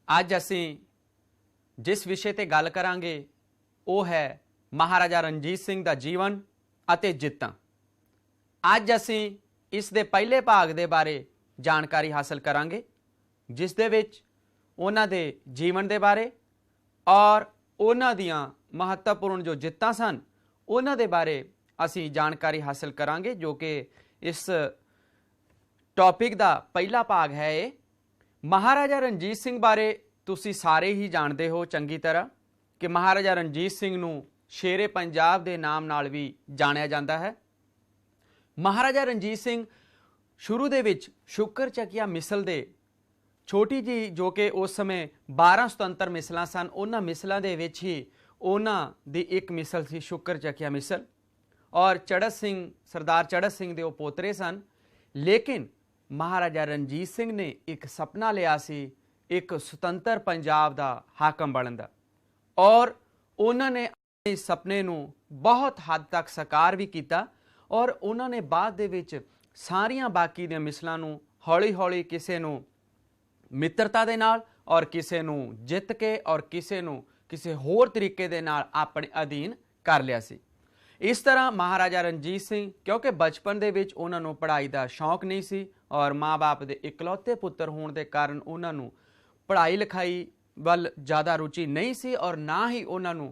ਅੱਜ ਅਸੀਂ जिस विषय ते गल करांगे वो है महाराजा रणजीत सिंह दा जीवन अते जित्तां। अज असीं इस दे पहले भाग दे बारे जानकारी हासिल करांगे, जिस दे विच उन्हां दे जीवन दे बारे और उन्हां दियां महत्वपूर्ण जो जित्तां सन उन्हां दे बारे असीं जानकारी हासिल करांगे, जो कि इस टॉपिक दा पहला भाग है। महाराजा रणजीत सिंह बारे तुसी सारे ही जानते हो चंगी तरह कि महाराजा रणजीत सिंह नूं शेरे पंजाब के नाम नाल भी जानिया जाता है। महाराजा रणजीत सिंह शुरू दे विच शुकर चकिया मिसल दे छोटी जी जो कि उस समय 12 स्वतंत्र मिसलां सन, उन्हां मिसलां दे विच ही उन्हां दी एक मिसल सी शुकर चकिया मिसल, और चढ़त सिंह सरदार चढ़त सिंह दे वो पोतरे सन। लेकिन महाराजा रणजीत सिंह ने एक सपना लिया सी एक सुतंत्र पंजाब दा हाकम बनन दा, और उन्होंने अपने सपने नूं बहुत हद तक साकार भी किया, और उन्होंने बाद दे विच सारियां बाकी दे मिसलां नूं हौली हौली किसे नूं मित्रता दे नाल और किसे नूं जित के और किसे नूं किसे होर तरीके दे नाल अपने अधीन कर लिया सी। इस तरह महाराजा रणजीत सिंह क्योंकि बचपन दे विच उन्हां नूं पढ़ाई दा शौक नहीं सी, और माँ बाप दे इकलौते पुत्र होने के कारण उन्हां नूं पढ़ाई लिखाई वल ज़्यादा रुचि नहीं सी, और ना ही उन्होंने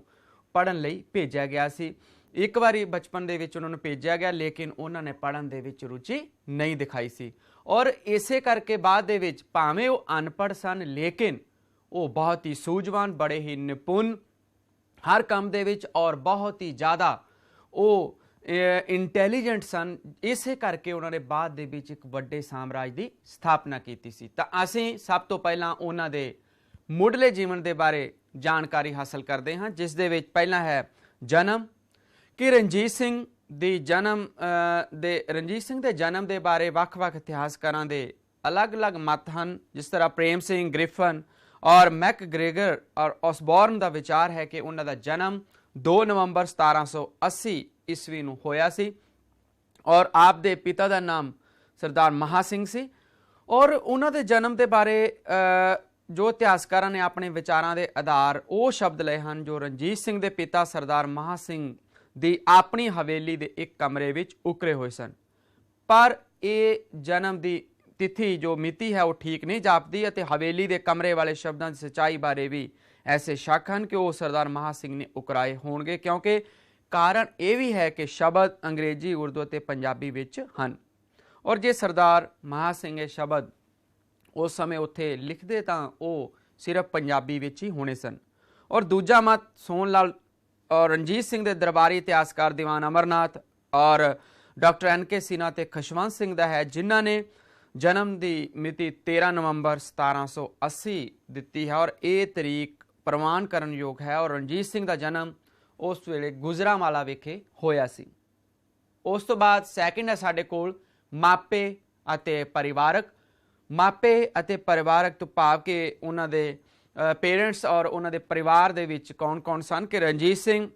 पढ़न लई भेजा गया सी। एक बारी बचपन दे विच उन्होंने भेजा गया, लेकिन उन्होंने पढ़न दे विच रुचि नहीं दिखाई सी, और इसे करके बाद दे विच भावें वो अनपढ़ सन, लेकिन वो बहुत ही सूझवान, बड़े ही निपुण हर काम दे विच, और बहुत ही ज़्यादा वो इंटैलीजेंट सन। इसे करके उन्होंने बाद दे विच एक वड्डे साम्राज की स्थापना की सी। तो असीं सब तो पहला उन्हां दे मुढ़ले जीवन के बारे जानकारी हासिल करते हैं, जिस दे विच पहला है जन्म, कि रणजीत सिंह दी जन्म रणजीत सिंह के जन्म के बारे वख-वख इतिहासकारां दे अलग अलग मत हैं। जिस तरह प्रेम सिंह, ग्रिफन और मैकग्रेगर और ऑसबॉर्न का विचार है कि उन्हां दा जन्म 2 नवंबर 1780 ईस्वी नूं होया सी, और आप दे पिता का नाम सरदार महा सिंह सी। और उन्हां दे जन्म के बारे जो इतिहासकारां ने अपने विचारां दे आधार वो शब्द लए हैं जो रणजीत सिंह के पिता सरदार महा सिंह दी अपनी हवेली के एक कमरे विच उकरे हुए सन। पर ये जन्म की तिथि जो मिति है वो ठीक नहीं जापदी, अते हवेली के कमरे वाले शब्दों की सच्चाई बारे भी ऐसे शक हैं कि वो सरदार महा सिंह ने उकराए होणगे, क्योंकि कारण यह भी है कि शब्द अंग्रेजी, उर्दू और पंजाबी विच हन, और जे सरदार महा सिंह ये शब्द उस समय उत्थे लिखते तो वो सिर्फ पंजाबी विच ही होने सन। और दूजा मत सोहन लाल और रणजीत सिंह के दरबारी इतिहासकार दीवान अमरनाथ और डॉक्टर NK सिन्हा ते खशवंत सिंह का है, जिन्हों ने जन्म की मिति 13 नवंबर 1780 दी है, और ये तरीक प्रमाण करन योग है। और रणजीत सिंह का जन्म उस वेले गुजरांवाला विखे होया सी। उस तो बाद सैकेंड है साडे कोल मापे अते परिवारक। मापे अते परिवारक तो भाव के उन्हां दे पेरेंट्स और उन्हां दे परिवार दे विच कौन कौन सन कि रणजीत सिंह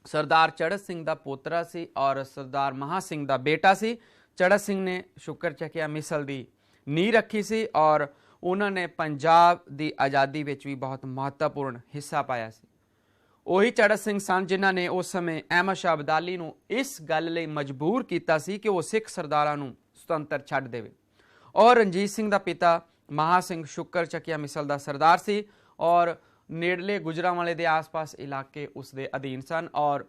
सरदार चढ़त सिंह का पोतरा सी और सरदार महा सिंह का बेटा सी। चढ़त सिंह ने शुकर चकिया मिसल की नींह रखी सी, और उन्होंने पंजाब की आज़ादी विच भी बहुत महत्वपूर्ण हिस्सा पाया सी। वही चढ़त सिंह सन जिन्हां ने उस समय अहमद शाह अब्दाली नूं इस गल लई मजबूर किया सी कि वो सिख सरदारां नूं सुतंत्र छड्ड देवे। और रणजीत सिंह का पिता महा सिंह शुकर चकिया मिसल का सरदार सी, और नेड़ले गुजरांवाले के आस पास इलाके उसके अधीन सन। और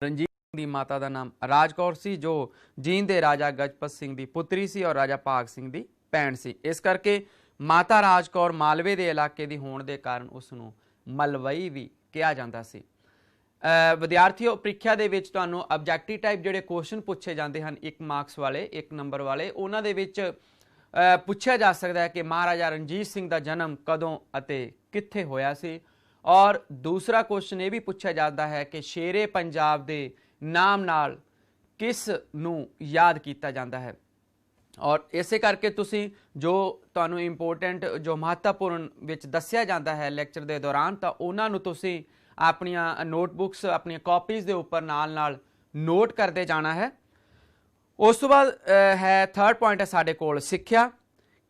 रणजीत सिंह की माता का नाम राज कौर सी, जो जींद के राजा गजपत सिंह की पुत्री सी और राजा भाग सिंह की भैन सी। इस करके माता राज कौर मालवे के इलाके की होने के कारण उसनूं मलवई भी कहा जाता सी। विद्यार्थियों, ਪ੍ਰੀਖਿਆ ਦੇ ਵਿੱਚ ਤੁਹਾਨੂੰ ऑब्जेक्टिव टाइप ਜਿਹੜੇ क्वेश्चन पूछे जाते हैं 1 मार्क्स वाले 1 नंबर वाले, ਉਹਨਾਂ ਦੇ ਵਿੱਚ ਪੁੱਛਿਆ ਜਾ ਸਕਦਾ है कि महाराजा रणजीत सिंह का जन्म कदों ਅਤੇ ਕਿੱਥੇ ਹੋਇਆ ਸੀ। और दूसरा क्वेश्चन ये भी पूछा जाता है कि शेरे पंजाब के नाम नाल किस नूं याद किया जाता है। और इसे करके तुसी जो तुहानूं इंपोर्टेंट जो महत्वपूर्ण विच दस्सिया जाता है लैक्चर के दौरान, तो उन्होंने तुसी अपनियां नोटबुक्स अपनी कॉपीज़ के उपर नाल नाल नोट करते जाना है। उस तो बाद है थर्ड पॉइंट है साडे कोल सिक्ख्या,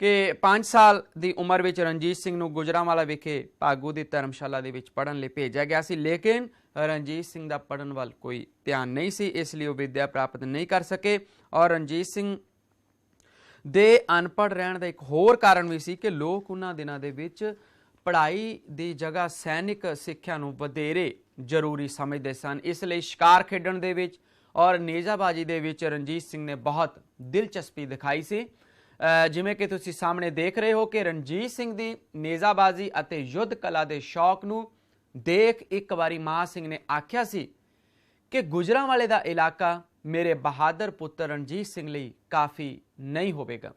कि 5 ਸਾਲ ਦੀ ਉਮਰ ਵਿੱਚ ਰਣਜੀਤ ਸਿੰਘ ਨੂੰ ਗੁਜਰਾਂਵਾਲਾ ਵਿਖੇ ਭਾਗੂ ਦੀ ਧਰਮਸ਼ਾਲਾ ਦੇ ਵਿੱਚ ਪੜ੍ਹਨ ਲਈ ਭੇਜਿਆ ਗਿਆ ਸੀ, ਲੇਕਿਨ ਰਣਜੀਤ ਸਿੰਘ ਦਾ ਪੜ੍ਹਨ ਵੱਲ ਕੋਈ ਧਿਆਨ ਨਹੀਂ ਸੀ, ਇਸ ਲਈ ਉਹ ਵਿੱਦਿਆ ਪ੍ਰਾਪਤ ਨਹੀਂ ਕਰ ਸਕੇ। ਔਰ ਰਣਜੀਤ ਸਿੰਘ ਦੇ ਅਨਪੜ੍ਹ ਰਹਿਣ ਦਾ ਇੱਕ ਹੋਰ ਕਾਰਨ ਵੀ ਸੀ ਕਿ ਲੋਕ ਉਹਨਾਂ ਦਿਨਾਂ ਦੇ ਵਿੱਚ ਪੜ੍ਹਾਈ ਦੀ ਜਗ੍ਹਾ ਸੈਨਿਕ ਸਿੱਖਿਆ ਨੂੰ ਵਧੇਰੇ ਜ਼ਰੂਰੀ ਸਮਝਦੇ ਸਨ। ਇਸ ਲਈ ਸ਼ਿਕਾਰ ਖੇਡਣ ਦੇ ਵਿੱਚ ਔਰ ਨੇਜ਼ਾਬਾਜ਼ੀ ਦੇ ਵਿੱਚ ਰਣਜੀਤ ਸਿੰਘ ਨੇ ਬਹੁਤ ਦਿਲਚਸਪੀ ਦਿਖਾਈ ਸੀ। ਜਿਵੇਂ ਕਿ ਤੁਸੀਂ ਸਾਹਮਣੇ ਦੇਖ ਰਹੇ ਹੋ ਕਿ ਰਣਜੀਤ ਸਿੰਘ ਦੀ ਨੇਜ਼ਾਬਾਜ਼ੀ ਅਤੇ ਯੁੱਧ ਕਲਾ ਦੇ ਸ਼ੌਕ ਨੂੰ ਦੇਖ ਇੱਕ ਵਾਰੀ ਮਹਾਂ ਸਿੰਘ ਨੇ ਆਖਿਆ ਸੀ ਕਿ ਗੁਜਰਾਂਵਾਲੇ ਦਾ ਇਲਾਕਾ ਮੇਰੇ ਬਹਾਦਰ ਪੁੱਤਰ ਰਣਜੀਤ ਸਿੰਘ ਲਈ ਕਾਫੀ ਨਹੀਂ ਹੋਵੇਗਾ।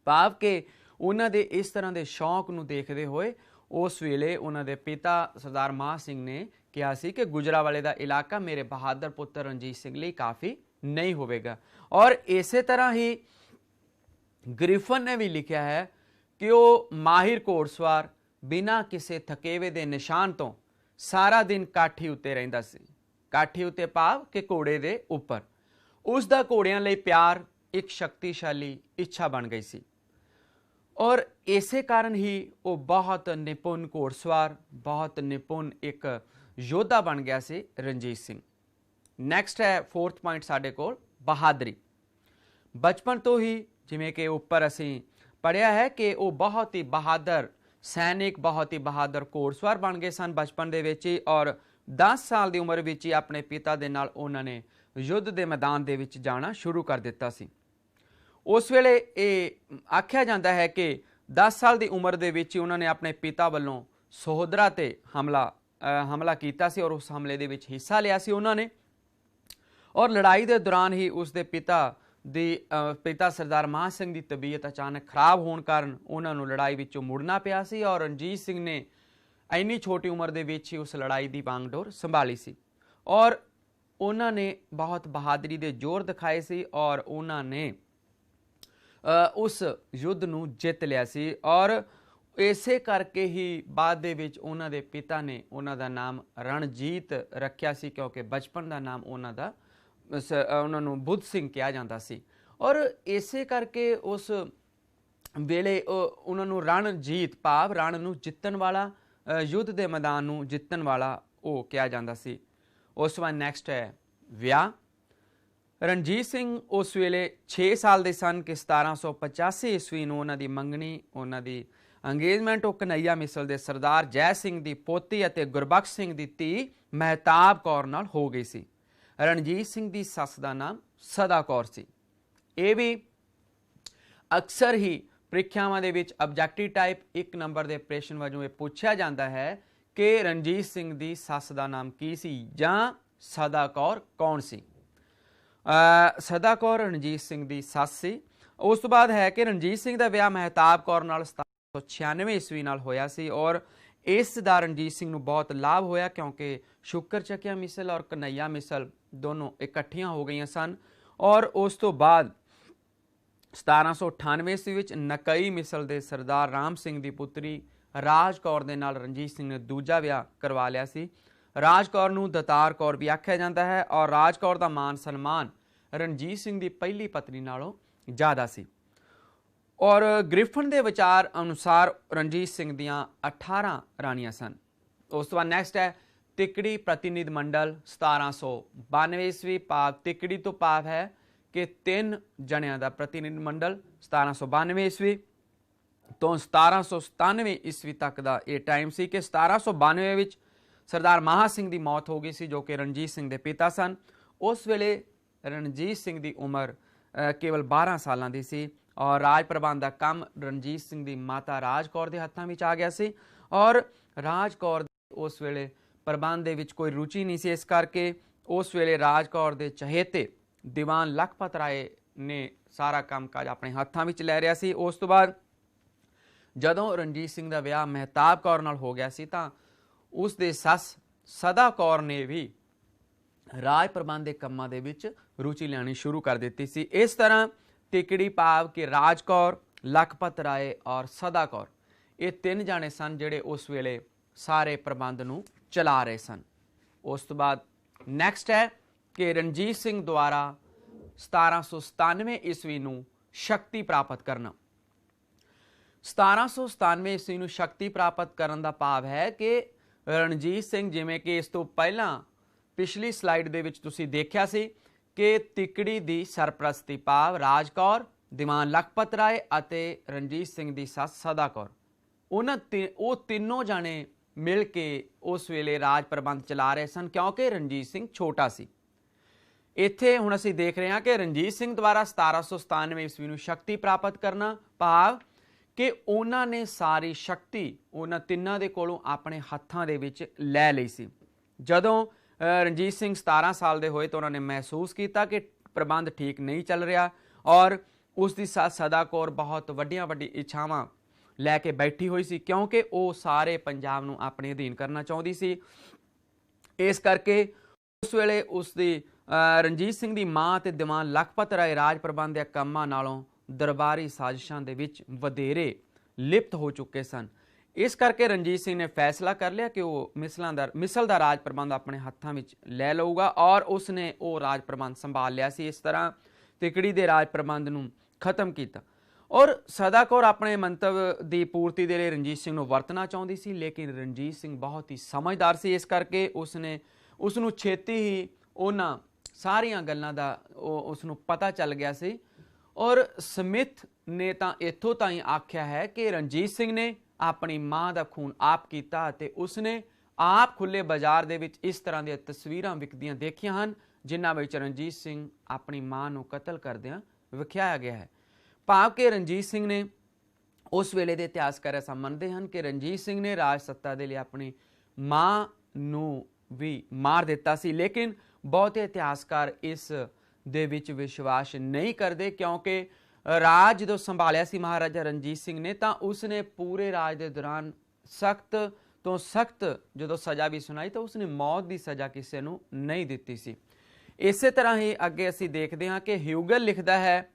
ਭਾਵ ਕਿ ਉਹਨਾਂ ਦੇ ਇਸ ਤਰ੍ਹਾਂ ਦੇ ਸ਼ੌਕ ਨੂੰ ਦੇਖਦੇ ਹੋਏ ਉਸ ਵੇਲੇ ਉਹਨਾਂ ਦੇ ਪਿਤਾ ਸਰਦਾਰ ਮਹਾਂ ਸਿੰਘ ਨੇ ਕਿਹਾ ਸੀ ਕਿ ਗੁਜਰਾਂਵਾਲੇ ਦਾ ਇਲਾਕਾ ਮੇਰੇ ਬਹਾਦਰ ਪੁੱਤਰ ਰਣਜੀਤ ਸਿੰਘ ਲਈ ਕਾਫੀ ਨਹੀਂ ਹੋਵੇਗਾ। ਔਰ ਇਸੇ ਤਰ੍ਹਾਂ ਹੀ ਗ੍ਰਿਫਨ ਨੇ ਵੀ ਲਿਖਿਆ ਹੈ ਕਿ ਉਹ ਮਾਹਿਰ ਘੋੜਸਵਾਰ ਬਿਨਾਂ ਕਿਸੇ ਥਕੇਵੇ ਦੇ ਨਿਸ਼ਾਨ ਤੋਂ ਸਾਰਾ ਦਿਨ ਕਾਠੀ ਉੱਤੇ ਰਹਿੰਦਾ ਸੀ। ਕਾਠੀ ਉੱਤੇ ਭਾਵ ਕਿ ਘੋੜੇ ਦੇ ਉੱਪਰ। ਉਸ ਦਾ ਘੋੜਿਆਂ ਲਈ ਪਿਆਰ ਇੱਕ ਸ਼ਕਤੀਸ਼ਾਲੀ ਇੱਛਾ ਬਣ ਗਈ ਸੀ ਔਰ ਇਸੇ ਕਾਰਨ ਹੀ ਉਹ ਬਹੁਤ ਨਿਪੁੰਨ ਘੋੜਸਵਾਰ, ਬਹੁਤ ਨਿਪੁੰਨ ਇੱਕ ਯੋਧਾ ਬਣ ਗਿਆ ਸੀ ਰਣਜੀਤ ਸਿੰਘ। ਨੈਕਸਟ ਹੈ 4th ਪੁਆਇੰਟ ਸਾਡੇ ਕੋਲ ਬਹਾਦਰੀ। ਬਚਪਨ ਤੋਂ ਹੀ ਜਿਵੇਂ ਕਿ ਉੱਪਰ ਅਸੀਂ ਪੜ੍ਹਿਆ ਹੈ ਕਿ ਉਹ ਬਹੁਤ ਹੀ ਬਹਾਦਰ ਸੈਨਿਕ, ਬਹੁਤ ਹੀ ਬਹਾਦਰ ਘੋੜਸਵਾਰ ਬਣ ਗਏ ਸਨ ਬਚਪਨ ਦੇ ਵਿੱਚ ਹੀ। ਔਰ 10 ਸਾਲ ਦੀ ਉਮਰ ਵਿੱਚ ਹੀ ਆਪਣੇ ਪਿਤਾ ਦੇ ਨਾਲ ਉਹਨਾਂ ਨੇ ਯੁੱਧ ਦੇ ਮੈਦਾਨ ਦੇ ਵਿੱਚ ਜਾਣਾ ਸ਼ੁਰੂ ਕਰ ਦਿੱਤਾ ਸੀ। ਉਸ ਵੇਲੇ ਇਹ ਆਖਿਆ ਜਾਂਦਾ ਹੈ ਕਿ 10 ਸਾਲ ਦੀ ਉਮਰ ਦੇ ਵਿੱਚ ਹੀ ਉਹਨਾਂ ਨੇ ਆਪਣੇ ਪਿਤਾ ਵੱਲੋਂ ਸਹੋਦਰਾ ਤੇ ਹਮਲਾ ਕੀਤਾ ਸੀ ਔਰ ਉਸ ਹਮਲੇ ਦੇ ਵਿੱਚ ਹਿੱਸਾ ਲਿਆ ਸੀ ਉਹਨਾਂ ਨੇ। ਔਰ ਲੜਾਈ ਦੇ ਦੌਰਾਨ ਹੀ ਉਸ ਦੇ ਪਿਤਾ ਸਰਦਾਰ ਮਹਾਂ ਸਿੰਘ ਦੀ ਤਬੀਅਤ ਅਚਾਨਕ ਖਰਾਬ ਹੋਣ ਕਾਰਨ ਉਹਨਾਂ ਨੂੰ ਲੜਾਈ ਵਿੱਚੋਂ ਮੁੜਨਾ ਪਿਆ ਸੀ ਔਰ ਰਣਜੀਤ ਸਿੰਘ ਨੇ ਇੰਨੀ ਛੋਟੀ ਉਮਰ ਦੇ ਵਿੱਚ ਹੀ ਉਸ ਲੜਾਈ ਦੀ ਬਾਗਡੋਰ ਸੰਭਾਲੀ ਸੀ ਔਰ ਉਹਨਾਂ ਨੇ ਬਹੁਤ ਬਹਾਦਰੀ ਦੇ ਜ਼ੋਰ ਦਿਖਾਏ ਸੀ ਔਰ ਉਹਨਾਂ ਨੇ ਉਸ ਯੁੱਧ ਨੂੰ ਜਿੱਤ ਲਿਆ ਸੀ। ਔਰ ਇਸੇ ਕਰਕੇ ਹੀ ਬਾਅਦ ਦੇ ਵਿੱਚ ਉਹਨਾਂ ਦੇ ਪਿਤਾ ਨੇ ਉਹਨਾਂ ਦਾ ਨਾਮ ਰਣਜੀਤ ਰੱਖਿਆ ਸੀ, ਕਿਉਂਕਿ ਬਚਪਨ ਦਾ ਨਾਮ ਉਹਨਾਂ ਨੂੰ ਬੁੱਧ ਸਿੰਘ ਕਿਹਾ ਜਾਂਦਾ ਸੀ। ਔਰ ਇਸੇ ਕਰਕੇ ਉਸ ਵੇਲੇ ਉਹਨਾਂ ਨੂੰ ਰਣਜੀਤ ਭਾਵ ਰਣ ਨੂੰ ਜਿੱਤਣ ਵਾਲਾ, ਯੁੱਧ ਦੇ ਮੈਦਾਨ ਨੂੰ ਜਿੱਤਣ ਵਾਲਾ ਉਹ ਕਿਹਾ ਜਾਂਦਾ ਸੀ। ਉਸ ਤੋਂ ਬਾਅਦ ਨੈਕਸਟ ਹੈ ਵਿਆਹ। ਰਣਜੀਤ ਸਿੰਘ ਉਸ ਵੇਲੇ 6 ਸਾਲ ਦੇ ਸਨ ਕਿ 1785 ਈਸਵੀ ਨੂੰ ਉਹਨਾਂ ਦੀ ਮੰਗਣੀ, ਉਹਨਾਂ ਦੀ ਅੰਗੇਜਮੈਂਟ ਉਹ ਕਨਈਆ ਮਿਸਲ ਦੇ ਸਰਦਾਰ ਜੈ ਸਿੰਘ ਦੀ ਪੋਤੀ ਅਤੇ ਗੁਰਬਖਸ਼ ਸਿੰਘ ਦੀ ਧੀ ਮਹਿਤਾਬ ਕੌਰ ਨਾਲ ਹੋ ਗਈ ਸੀ। ਰਣਜੀਤ ਸਿੰਘ ਦੀ ਸੱਸ ਦਾ ਨਾਮ ਸਦਾ ਕੌਰ ਸੀ। ਇਹ ਵੀ ਅਕਸਰ ਹੀ ਪ੍ਰੀਖਿਆਵਾਂ ਦੇ ਵਿੱਚ ਆਬਜੈਕਟਿਵ ਟਾਈਪ 1 ਨੰਬਰ ਦੇ ਪ੍ਰਸ਼ਨ ਵਜੋਂ ਇਹ ਪੁੱਛਿਆ ਜਾਂਦਾ ਹੈ ਕਿ ਰਣਜੀਤ ਸਿੰਘ ਦੀ ਸੱਸ ਦਾ ਨਾਮ ਕੀ ਸੀ ਜਾਂ ਸਦਾ ਕੌਰ ਕੌਣ ਸੀ। ਸਦਾ ਕੌਰ ਰਣਜੀਤ ਸਿੰਘ ਦੀ ਸੱਸ ਸੀ। ਉਸ ਤੋਂ ਬਾਅਦ ਹੈ ਕਿ ਰਣਜੀਤ ਸਿੰਘ ਦਾ ਵਿਆਹ ਮਹਿਤਾਬ ਕੌਰ ਨਾਲ 1796 ਈਸਵੀ ਨਾਲ ਹੋਇਆ ਸੀ ਔਰ ਇਸ ਦਾ ਰਣਜੀਤ ਸਿੰਘ ਨੂੰ ਬਹੁਤ ਲਾਭ ਹੋਇਆ ਕਿਉਂਕਿ ਸ਼ੁਕਰ ਚੱਕਿਆ ਮਿਸਲ ਔਰ ਕਨਈਆ ਮਿਸਲ ਦੋਨੋਂ ਇਕੱਠੀਆਂ ਹੋ ਗਈਆਂ ਸਨ। ਔਰ ਉਸ ਤੋਂ ਬਾਅਦ 1798 ਈਸਵੀ ਵਿੱਚ ਨਕਈ ਮਿਸਲ ਦੇ ਸਰਦਾਰ ਰਾਮ ਸਿੰਘ ਦੀ ਪੁੱਤਰੀ ਰਾਜ ਕੌਰ ਦੇ ਨਾਲ ਰਣਜੀਤ ਸਿੰਘ ਨੇ ਦੂਜਾ ਵਿਆਹ ਕਰਵਾ ਲਿਆ ਸੀ। ਰਾਜ ਕੌਰ ਨੂੰ ਦਤਾਰ ਕੌਰ ਵੀ ਆਖਿਆ ਜਾਂਦਾ ਹੈ ਔਰ ਰਾਜ ਕੌਰ ਦਾ ਮਾਨ ਸਨਮਾਨ ਰਣਜੀਤ ਸਿੰਘ ਦੀ ਪਹਿਲੀ ਪਤਨੀ ਨਾਲੋਂ ਜ਼ਿਆਦਾ ਸੀ। ਔਰ ਗ੍ਰਿਫਨ ਦੇ ਵਿਚਾਰ ਅਨੁਸਾਰ ਰਣਜੀਤ ਸਿੰਘ ਦੀਆਂ 18 ਰਾਣੀਆਂ ਸਨ। ਉਸ ਤੋਂ ਬਾਅਦ ਨੈਕਸਟ ਹੈ ਤਿਕੜੀ ਪ੍ਰਤੀਨਿਧ ਮੰਡਲ 1792 ਈਸਵੀ। ਭਾਵ ਤਿਕੜੀ ਤੋਂ ਭਾਵ ਹੈ ਕਿ 3 ਜਣਿਆਂ ਦਾ ਪ੍ਰਤੀਨਿਧ ਮੰਡਲ 1792 ਈਸਵੀ ਤੋਂ 1797 ਈਸਵੀ ਤੱਕ ਦਾ ਇਹ ਟਾਈਮ ਸੀ ਕਿ 1792 ਵਿੱਚ ਸਰਦਾਰ ਮਹਾਂ ਸਿੰਘ ਦੀ ਮੌਤ ਹੋ ਗਈ ਸੀ ਜੋ ਕਿ ਰਣਜੀਤ ਸਿੰਘ ਦੇ ਪਿਤਾ ਸਨ। ਉਸ ਵੇਲੇ ਰਣਜੀਤ ਸਿੰਘ ਦੀ ਉਮਰ ਕੇਵਲ 12 ਸਾਲਾਂ ਦੀ ਸੀ ਔਰ ਰਾਜ ਪ੍ਰਬੰਧ ਦਾ ਕੰਮ ਰਣਜੀਤ ਸਿੰਘ ਦੀ ਮਾਤਾ ਰਾਜ ਕੌਰ ਦੇ ਹੱਥਾਂ ਵਿੱਚ ਆ ਗਿਆ ਸੀ ਔਰ ਰਾਜ ਕੌਰ ਉਸ ਵੇਲੇ ਪ੍ਰਬੰਧ ਦੇ ਵਿੱਚ ਕੋਈ ਰੁਚੀ ਨਹੀਂ ਸੀ। ਇਸ ਕਰਕੇ ਉਸ ਵੇਲੇ ਰਾਜ ਕੌਰ ਦੇ ਚਹੇਤੇ ਦੀਵਾਨ ਲਖਪਤ ਰਾਏ ਨੇ ਸਾਰਾ ਕੰਮਕਾਜ ਆਪਣੇ ਹੱਥਾਂ ਵਿੱਚ ਲੈ ਰਿਹਾ ਸੀ। ਉਸ ਤੋਂ ਬਾਅਦ ਜਦੋਂ ਰਣਜੀਤ ਸਿੰਘ ਦਾ ਵਿਆਹ ਮਹਿਤਾਬ ਕੌਰ ਨਾਲ ਹੋ ਗਿਆ ਸੀ ਤਾਂ ਉਸ ਦੇ ਸੱਸ ਸਦਾ ਕੌਰ ਨੇ ਵੀ ਰਾਜ ਪ੍ਰਬੰਧ ਦੇ ਕੰਮਾਂ ਦੇ ਵਿੱਚ ਰੁਚੀ ਲੈਣੀ ਸ਼ੁਰੂ ਕਰ ਦਿੱਤੀ ਸੀ। ਇਸ ਤਰ੍ਹਾਂ ਤਿਕੜੀ ਭਾਵ ਕਿ ਰਾਜ ਕੌਰ, ਲਖਪਤ ਰਾਏ ਔਰ ਸਦਾ ਕੌਰ ਇਹ 3 ਜਾਣੇ ਸਨ ਜਿਹੜੇ ਉਸ ਵੇਲੇ ਸਾਰੇ ਪ੍ਰਬੰਧ ਨੂੰ ਚਲਾ ਰਹੇ ਸਨ। ਉਸ ਤੋਂ ਬਾਅਦ ਨੈਕਸਟ ਹੈ ਕਿ ਰਣਜੀਤ ਸਿੰਘ ਦੁਆਰਾ 1797 ਈਸਵੀ ਨੂੰ ਸ਼ਕਤੀ ਪ੍ਰਾਪਤ ਕਰਨਾ। 1797 ਈਸਵੀ ਨੂੰ ਸ਼ਕਤੀ ਪ੍ਰਾਪਤ ਕਰਨ ਦਾ ਭਾਵ ਹੈ ਕਿ ਰਣਜੀਤ ਸਿੰਘ, ਜਿਵੇਂ ਕਿ ਇਸ ਤੋਂ ਪਹਿਲਾਂ ਪਿਛਲੀ ਸਲਾਈਡ ਦੇ ਵਿੱਚ ਤੁਸੀਂ ਦੇਖਿਆ ਸੀ ਕਿ ਤਿਕੜੀ ਦੀ ਸਰਪ੍ਰਸਤੀ ਭਾਵ ਰਾਜ ਕੌਰ, ਦੀਵਾਨ ਲਖਪਤ ਰਾਏ ਅਤੇ ਰਣਜੀਤ ਸਿੰਘ ਦੀ ਸੱਸ ਸਦਾ ਕੌਰ, ਉਹ ਤਿੰਨੋਂ ਜਾਣੇ ਮਿਲ ਕੇ ਉਸ ਵੇਲੇ ਰਾਜ ਪ੍ਰਬੰਧ ਚਲਾ ਰਹੇ ਸਨ, ਕਿਉਂਕਿ ਰਣਜੀਤ ਸਿੰਘ ਛੋਟਾ ਸੀ। ਇੱਥੇ ਹੁਣ ਅਸੀਂ ਦੇਖ ਰਹੇ ਹਾਂ ਕਿ ਰਣਜੀਤ ਸਿੰਘ ਦੁਆਰਾ 1797 ਈਸਵੀ ਨੂੰ ਸ਼ਕਤੀ ਪ੍ਰਾਪਤ ਕਰਨਾ ਭਾਵ ਕਿ ਉਹਨਾਂ ਨੇ ਸਾਰੀ ਸ਼ਕਤੀ ਉਹਨਾਂ ਤਿੰਨਾਂ ਦੇ ਕੋਲੋਂ ਆਪਣੇ ਹੱਥਾਂ ਦੇ ਵਿੱਚ ਲੈ ਲਈ ਸੀ। ਜਦੋਂ ਰਣਜੀਤ ਸਿੰਘ 17 ਸਾਲ ਦੇ ਹੋਏ ਤਾਂ ਉਹਨਾਂ ਨੇ ਮਹਿਸੂਸ ਕੀਤਾ ਕਿ ਪ੍ਰਬੰਧ ਠੀਕ ਨਹੀਂ ਚੱਲ ਰਿਹਾ ਔਰ ਉਸ ਦੀ ਸੱਸ ਸਦਾ ਕੌਰ ਬਹੁਤ ਵੱਡੀਆਂ ਇੱਛਾਵਾਂ ਲੈ ਕੇ ਬੈਠੀ ਹੋਈ ਸੀ, ਕਿਉਂਕਿ ਉਹ ਸਾਰੇ ਪੰਜਾਬ ਨੂੰ ਆਪਣੇ ਅਧੀਨ ਕਰਨਾ ਚਾਹੁੰਦੀ ਸੀ। ਇਸ ਕਰਕੇ ਉਸ ਵੇਲੇ ਉਸ ਦੀ ਰਣਜੀਤ ਸਿੰਘ ਦੀ ਮਾਂ ਅਤੇ ਦੀਵਾਨ ਲਖਪਤ ਰਾਏ ਰਾਜ ਪ੍ਰਬੰਧ ਦੇ ਕੰਮਾਂ ਨਾਲੋਂ ਦਰਬਾਰੀ ਸਾਜ਼ਿਸ਼ਾਂ ਦੇ ਵਿੱਚ ਵਧੇਰੇ ਲਿਪਤ ਹੋ ਚੁੱਕੇ ਸਨ। ਇਸ ਕਰਕੇ ਰਣਜੀਤ ਸਿੰਘ ਨੇ ਫੈਸਲਾ ਕਰ ਲਿਆ ਕਿ ਉਹ ਮਿਸਲ ਦਾ ਰਾਜ ਪ੍ਰਬੰਧ ਆਪਣੇ ਹੱਥਾਂ ਵਿੱਚ ਲੈ ਲਊਗਾ ਔਰ ਉਸਨੇ ਉਹ ਰਾਜ ਪ੍ਰਬੰਧ ਸੰਭਾਲ ਲਿਆ ਸੀ। ਇਸ ਤਰ੍ਹਾਂ ਤਿਕੜੀ ਦੇ ਰਾਜ ਪ੍ਰਬੰਧ ਨੂੰ ਖਤਮ ਕੀਤਾ ਔਰ ਸਦਾ ਕੌਰ ਆਪਣੇ ਮੰਤਵ ਦੀ ਪੂਰਤੀ ਦੇ ਲਈ ਰਣਜੀਤ ਸਿੰਘ ਨੂੰ ਵਰਤਣਾ ਚਾਹੁੰਦੀ ਸੀ, ਲੇਕਿਨ ਰਣਜੀਤ ਸਿੰਘ ਬਹੁਤ ਹੀ ਸਮਝਦਾਰ ਸੀ। ਇਸ ਕਰਕੇ ਉਸ ਨੂੰ ਛੇਤੀ ਹੀ ਉਹਨਾਂ ਸਾਰੀਆਂ ਗੱਲਾਂ ਦਾ ਉਸ ਨੂੰ ਪਤਾ ਚੱਲ ਗਿਆ ਸੀ ਔਰ ਸਮਿਥ ਨੇ ਤਾਂ ਇੱਥੋਂ ਤਾਈਂ ਆਖਿਆ ਹੈ ਕਿ ਰਣਜੀਤ ਸਿੰਘ ਨੇ ਆਪਣੀ ਮਾਂ ਦਾ ਖੂਨ ਆਪ ਕੀਤਾ ਅਤੇ ਉਸਨੇ ਆਪ ਖੁੱਲੇ ਬਾਜ਼ਾਰ ਦੇ ਵਿੱਚ ਇਸ ਤਰ੍ਹਾਂ ਦੀਆਂ ਤਸਵੀਰਾਂ ਵਿਕਦੀਆਂ ਦੇਖੀਆਂ ਹਨ ਜਿਨ੍ਹਾਂ ਵਿੱਚ ਰਣਜੀਤ ਸਿੰਘ ਆਪਣੀ ਮਾਂ ਨੂੰ ਕਤਲ ਕਰਦਿਆਂ ਵਿਖਾਇਆ ਗਿਆ ਹੈ। ਭਾਵ ਕਿ ਰਣਜੀਤ ਸਿੰਘ ਨੇ ਉਸ ਵੇਲੇ ਦੇ ਇਤਿਹਾਸਕਾਰ ਐਸਾ ਮੰਨਦੇ ਹਨ ਕਿ ਰਣਜੀਤ ਸਿੰਘ ਨੇ ਰਾਜ ਸੱਤਾ ਦੇ ਲਈ ਆਪਣੀ ਮਾਂ ਨੂੰ ਵੀ ਮਾਰ ਦਿੱਤਾ ਸੀ, ਲੇਕਿਨ ਬਹੁਤੇ ਇਤਿਹਾਸਕਾਰ ਇਸ ਦੇ ਵਿੱਚ ਵਿਸ਼ਵਾਸ ਨਹੀਂ ਕਰਦੇ, ਕਿਉਂਕਿ ਰਾਜ ਜਦੋਂ ਸੰਭਾਲਿਆ ਸੀ ਮਹਾਰਾਜਾ ਰਣਜੀਤ ਸਿੰਘ ਨੇ ਤਾਂ ਉਸਨੇ ਪੂਰੇ ਰਾਜ ਦੇ ਦੌਰਾਨ ਸਖਤ ਤੋਂ ਸਖਤ ਜਦੋਂ ਸਜ਼ਾ ਵੀ ਸੁਣਾਈ ਤਾਂ ਉਸਨੇ ਮੌਤ ਦੀ ਸਜ਼ਾ ਕਿਸੇ ਨੂੰ ਨਹੀਂ ਦਿੱਤੀ ਸੀ। ਇਸੇ ਤਰ੍ਹਾਂ ਹੀ ਅੱਗੇ ਅਸੀਂ ਦੇਖਦੇ ਹਾਂ ਕਿ ਹਿਊਗਲ ਲਿਖਦਾ ਹੈ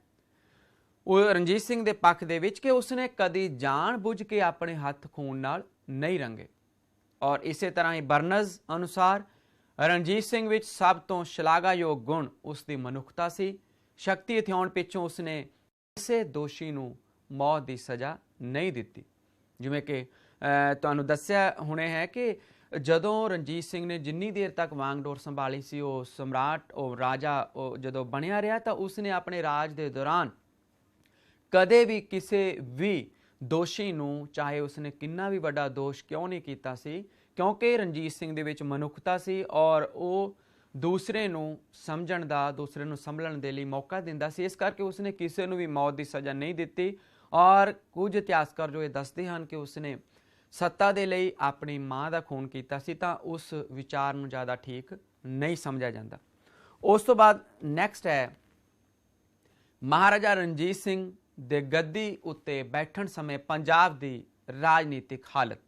ਉਹ ਰਣਜੀਤ ਸਿੰਘ ਦੇ ਪੱਖ ਦੇ ਵਿੱਚ ਕਿ ਉਸਨੇ ਕਦੀ ਜਾਣ ਬੁੱਝ ਕੇ ਆਪਣੇ ਹੱਥ ਖੂਨ ਨਾਲ ਨਹੀਂ ਰੰਗੇ ਔਰ ਇਸੇ ਤਰ੍ਹਾਂ ਹੀ ਬਰਨਜ਼ ਅਨੁਸਾਰ ਰਣਜੀਤ ਸਿੰਘ ਵਿੱਚ ਸਭ ਤੋਂ ਸ਼ਲਾਘਾਯੋਗ ਗੁਣ ਉਸ ਦੀ ਮਨੁੱਖਤਾ ਸੀ। ਸ਼ਕਤੀ ਹਥਿਆਉਣ ਪਿੱਛੋਂ ਉਸਨੇ ਕਿਸੇ ਦੋਸ਼ੀ ਨੂੰ ਮੌਤ ਦੀ ਸਜ਼ਾ ਨਹੀਂ ਦਿੱਤੀ। ਜਿਵੇਂ ਕਿ ਤੁਹਾਨੂੰ ਦੱਸਿਆ ਹੁਣੇ ਹੈ ਕਿ ਜਦੋਂ ਰਣਜੀਤ ਸਿੰਘ ਨੇ ਜਿੰਨੀ ਦੇਰ ਤੱਕ ਵਾਂਗਡੋਰ ਸੰਭਾਲੀ ਸੀ ਉਹ ਸਮਰਾਟ ਉਹ ਰਾਜਾ ਉਹ ਜਦੋਂ ਬਣਿਆ ਰਿਹਾ ਤਾਂ ਉਸਨੇ ਆਪਣੇ ਰਾਜ ਦੇ ਦੌਰਾਨ ਕਦੇ ਵੀ ਕਿਸੇ ਵੀ ਦੋਸ਼ੀ ਨੂੰ ਚਾਹੇ ਉਸਨੇ ਕਿੰਨਾ ਵੀ ਵੱਡਾ ਦੋਸ਼ ਕਿਉਂ ਨਹੀਂ ਕੀਤਾ ਸੀ, ਕਿਉਂਕਿ ਰਣਜੀਤ ਸਿੰਘ ਦੇ ਵਿੱਚ ਮਨੁੱਖਤਾ ਸੀ ਔਰ ਉਹ ਦੂਸਰੇ ਨੂੰ ਸਮਝਣ ਦਾ ਦੂਸਰੇ ਨੂੰ ਸੰਭਲਣ ਦੇ ਲਈ ਮੌਕਾ ਦਿੰਦਾ ਸੀ। ਇਸ ਕਰਕੇ ਉਸਨੇ ਕਿਸੇ ਨੂੰ ਵੀ ਮੌਤ ਦੀ ਸਜ਼ਾ ਨਹੀਂ ਦਿੱਤੀ ਔਰ ਕੁਝ ਇਤਿਹਾਸਕਾਰ ਜੋ ਇਹ ਦੱਸਦੇ ਹਨ ਕਿ ਉਸਨੇ ਸੱਤਾ ਦੇ ਲਈ ਆਪਣੀ ਮਾਂ ਦਾ ਖੂਨ ਕੀਤਾ ਸੀ ਤਾਂ ਉਸ ਵਿਚਾਰ ਨੂੰ ਜ਼ਿਆਦਾ ਠੀਕ ਨਹੀਂ ਸਮਝਿਆ ਜਾਂਦਾ। ਉਸ ਤੋਂ ਬਾਅਦ ਨੈਕਸਟ ਹੈ ਮਹਾਰਾਜਾ ਰਣਜੀਤ ਸਿੰਘ ਦੇ ਗੱਦੀ ਉੱਤੇ ਬੈਠਣ ਸਮੇਂ ਪੰਜਾਬ ਦੀ ਰਾਜਨੀਤਿਕ ਹਾਲਤ।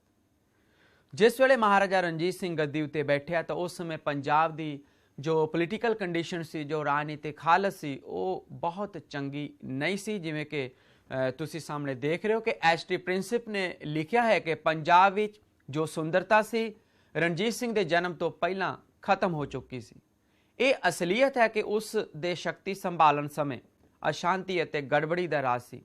ਜਿਸ ਵੇਲੇ ਮਹਾਰਾਜਾ ਰਣਜੀਤ ਸਿੰਘ ਗੱਦੀ ਉੱਤੇ ਬੈਠਿਆ ਤਾਂ ਉਸ ਸਮੇਂ ਪੰਜਾਬ ਦੀ ਜੋ ਪੋਲੀਟੀਕਲ ਕੰਡੀਸ਼ਨ ਸੀ, ਜੋ ਰਾਜਨੀਤਿਕ ਹਾਲਤ ਸੀ ਉਹ ਬਹੁਤ ਚੰਗੀ ਨਹੀਂ ਸੀ। ਜਿਵੇਂ ਕਿ ਤੁਸੀਂ ਸਾਹਮਣੇ ਦੇਖ ਰਹੇ ਹੋ ਕਿ ਐਚ.ਟੀ. ਪ੍ਰਿੰਸਿਪ ਨੇ ਲਿਖਿਆ ਹੈ ਕਿ ਪੰਜਾਬ ਵਿੱਚ ਜੋ ਸੁੰਦਰਤਾ ਸੀ ਰਣਜੀਤ ਸਿੰਘ ਦੇ ਜਨਮ ਤੋਂ ਪਹਿਲਾਂ ਖਤਮ ਹੋ ਚੁੱਕੀ ਸੀ। ਇਹ ਅਸਲੀਅਤ ਹੈ ਕਿ ਉਸ ਦੇ ਸ਼ਕਤੀ ਸੰਭਾਲਣ ਸਮੇਂ ਅਸ਼ਾਂਤੀ ਅਤੇ ਗੜਬੜੀ ਦਾ ਰਾਜ ਸੀ।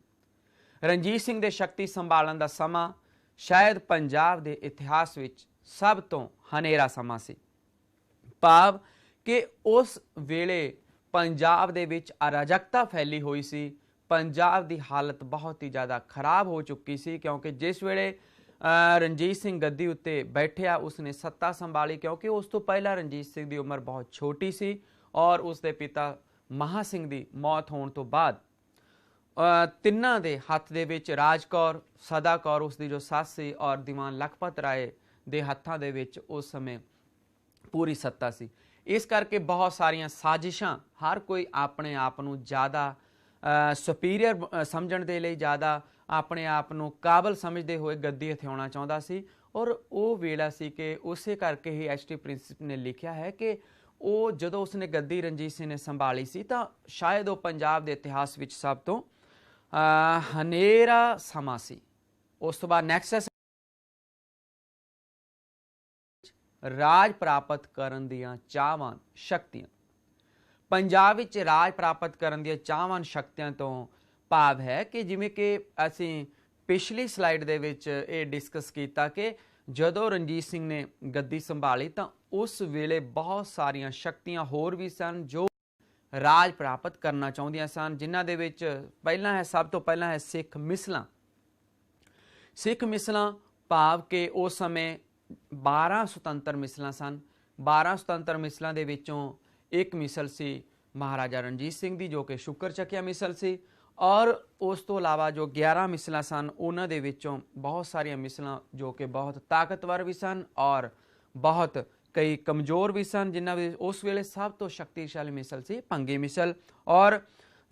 ਰਣਜੀਤ ਸਿੰਘ ਦੇ ਸ਼ਕਤੀ ਸੰਭਾਲਣ ਦਾ ਸਮਾਂ ਸ਼ਾਇਦ ਪੰਜਾਬ ਦੇ ਇਤਿਹਾਸ ਵਿੱਚ ਸਭ ਤੋਂ ਹਨੇਰਾ ਸਮਾਂ ਸੀ। ਭਾਵ ਕਿ ਉਸ ਵੇਲੇ ਪੰਜਾਬ ਦੇ ਵਿੱਚ ਅਰਾਜਕਤਾ ਫੈਲੀ ਹੋਈ ਸੀ, ਪੰਜਾਬ ਦੀ ਹਾਲਤ ਬਹੁਤ ਹੀ ਜ਼ਿਆਦਾ ਖਰਾਬ ਹੋ ਚੁੱਕੀ ਸੀ, ਕਿਉਂਕਿ ਜਿਸ ਵੇਲੇ ਰਣਜੀਤ ਸਿੰਘ ਗੱਦੀ ਉੱਤੇ ਬੈਠਿਆ ਉਸਨੇ ਸੱਤਾ ਸੰਭਾਲੀ, ਕਿਉਂਕਿ ਉਸ ਤੋਂ ਪਹਿਲਾਂ ਰਣਜੀਤ ਸਿੰਘ ਦੀ ਉਮਰ ਬਹੁਤ ਛੋਟੀ ਸੀ ਔਰ ਉਸ ਦੇ ਪਿਤਾ ਮਹਾ ਸਿੰਘ ਦੀ ਮੌਤ ਹੋਣ ਤੋਂ ਬਾਅਦ ਤਿੰਨਾਂ ਦੇ ਹੱਥ ਦੇ ਵਿੱਚ ਰਾਜ ਕੌਰ, ਸਦਾ ਕੌਰ ਉਸ ਦੀ ਜੋ ਸੱਸ ਸੀ ਔਰ ਦੀਵਾਨ ਲਖਪਤ ਰਾਏ ਦੇ ਹੱਥਾਂ ਦੇ ਵਿੱਚ ਉਸ ਸਮੇਂ ਪੂਰੀ ਸੱਤਾ ਸੀ। ਇਸ ਕਰਕੇ ਬਹੁਤ ਸਾਰੀਆਂ ਸਾਜ਼ਿਸ਼ਾਂ, ਹਰ ਕੋਈ ਆਪਣੇ ਆਪ ਨੂੰ ਜ਼ਿਆਦਾ ਸੁਪੀਰੀਅਰ ਸਮਝਣ ਦੇ ਲਈ, ਜ਼ਿਆਦਾ ਆਪਣੇ ਆਪ ਨੂੰ ਕਾਬਲ ਸਮਝਦੇ ਹੋਏ ਗੱਦੀ ਹਥਿਆਉਣਾ ਚਾਹੁੰਦਾ ਸੀ ਔਰ ਉਹ ਵੇਲਾ ਸੀ ਕਿ ਉਸੇ ਕਰਕੇ ਹੀ ਐਚ.ਟੀ. ਪ੍ਰਿੰਸਿਪ ਨੇ ਲਿਖਿਆ ਹੈ ਕਿ ਉਹ ਜਦੋਂ ਉਸਨੇ ਗੱਦੀ ਰਣਜੀਤ ਸਿੰਘ ਨੇ ਸੰਭਾਲੀ ਸੀ ਤਾਂ ਸ਼ਾਇਦ ਉਹ ਪੰਜਾਬ ਦੇ ਇਤਿਹਾਸ ਵਿੱਚ ਸਭ ਤੋਂ ਹਨੇਰਾ ਸਮਾਂ ਸੀ। ਉਸ ਤੋਂ ਬਾਅਦ ਨੈਕਸਟ ਰਾਜ ਪ੍ਰਾਪਤ ਕਰਨ ਦੀਆਂ ਚਾਹਵਾਨ ਸ਼ਕਤੀਆਂ। ਪੰਜਾਬ ਵਿੱਚ ਰਾਜ ਪ੍ਰਾਪਤ ਕਰਨ ਦੀਆਂ ਚਾਹਵਾਨ ਸ਼ਕਤੀਆਂ ਤੋਂ ਭਾਵ ਹੈ ਕਿ ਜਿਵੇਂ ਕਿ ਅਸੀਂ ਪਿਛਲੀ ਸਲਾਈਡ ਦੇ ਵਿੱਚ ਇਹ ਡਿਸਕਸ ਕੀਤਾ ਕਿ ਜਦੋਂ ਰਣਜੀਤ ਸਿੰਘ ਨੇ ਗੱਦੀ ਸੰਭਾਲੀ ਤਾਂ ਉਸ ਵੇਲੇ ਬਹੁਤ ਸਾਰੀਆਂ ਸ਼ਕਤੀਆਂ ਹੋਰ ਵੀ ਸਨ ਜੋ ਰਾਜ ਪ੍ਰਾਪਤ ਕਰਨਾ ਚਾਹੁੰਦੀਆਂ ਸਨ, ਜਿਨ੍ਹਾਂ ਦੇ ਵਿੱਚ ਸਭ ਤੋਂ ਪਹਿਲਾਂ ਹੈ ਸਿੱਖ ਮਿਸਲਾਂ। ਸਿੱਖ ਮਿਸਲਾਂ ਭਾਵ ਕਿ ਉਸ ਸਮੇਂ 12 ਸੁਤੰਤਰ ਮਿਸਲਾਂ ਸਨ। 12 ਸੁਤੰਤਰ ਮਿਸਲਾਂ ਦੇ ਵਿੱਚੋਂ ਇੱਕ ਮਿਸਲ ਸੀ ਮਹਾਰਾਜਾ ਰਣਜੀਤ ਸਿੰਘ ਦੀ, ਜੋ ਕਿ ਸ਼ੁਕਰ ਚੱਕਿਆ ਮਿਸਲ ਸੀ, ਔਰ ਉਸ ਤੋਂ ਇਲਾਵਾ ਜੋ 11 ਮਿਸਲਾਂ ਸਨ ਉਹਨਾਂ ਦੇ ਵਿੱਚੋਂ ਬਹੁਤ ਸਾਰੀਆਂ ਮਿਸਲਾਂ ਜੋ ਕਿ ਬਹੁਤ ਤਾਕਤਵਰ ਵੀ ਸਨ ਔਰ ਬਹੁਤ ਕਈ ਕਮਜ਼ੋਰ ਵੀ ਸਨ, ਜਿਨ੍ਹਾਂ ਵਿੱਚ ਉਸ ਵੇਲੇ ਸਭ ਤੋਂ ਸ਼ਕਤੀਸ਼ਾਲੀ ਮਿਸਲ ਸੀ ਭੰਗੀ ਮਿਸਲ। ਔਰ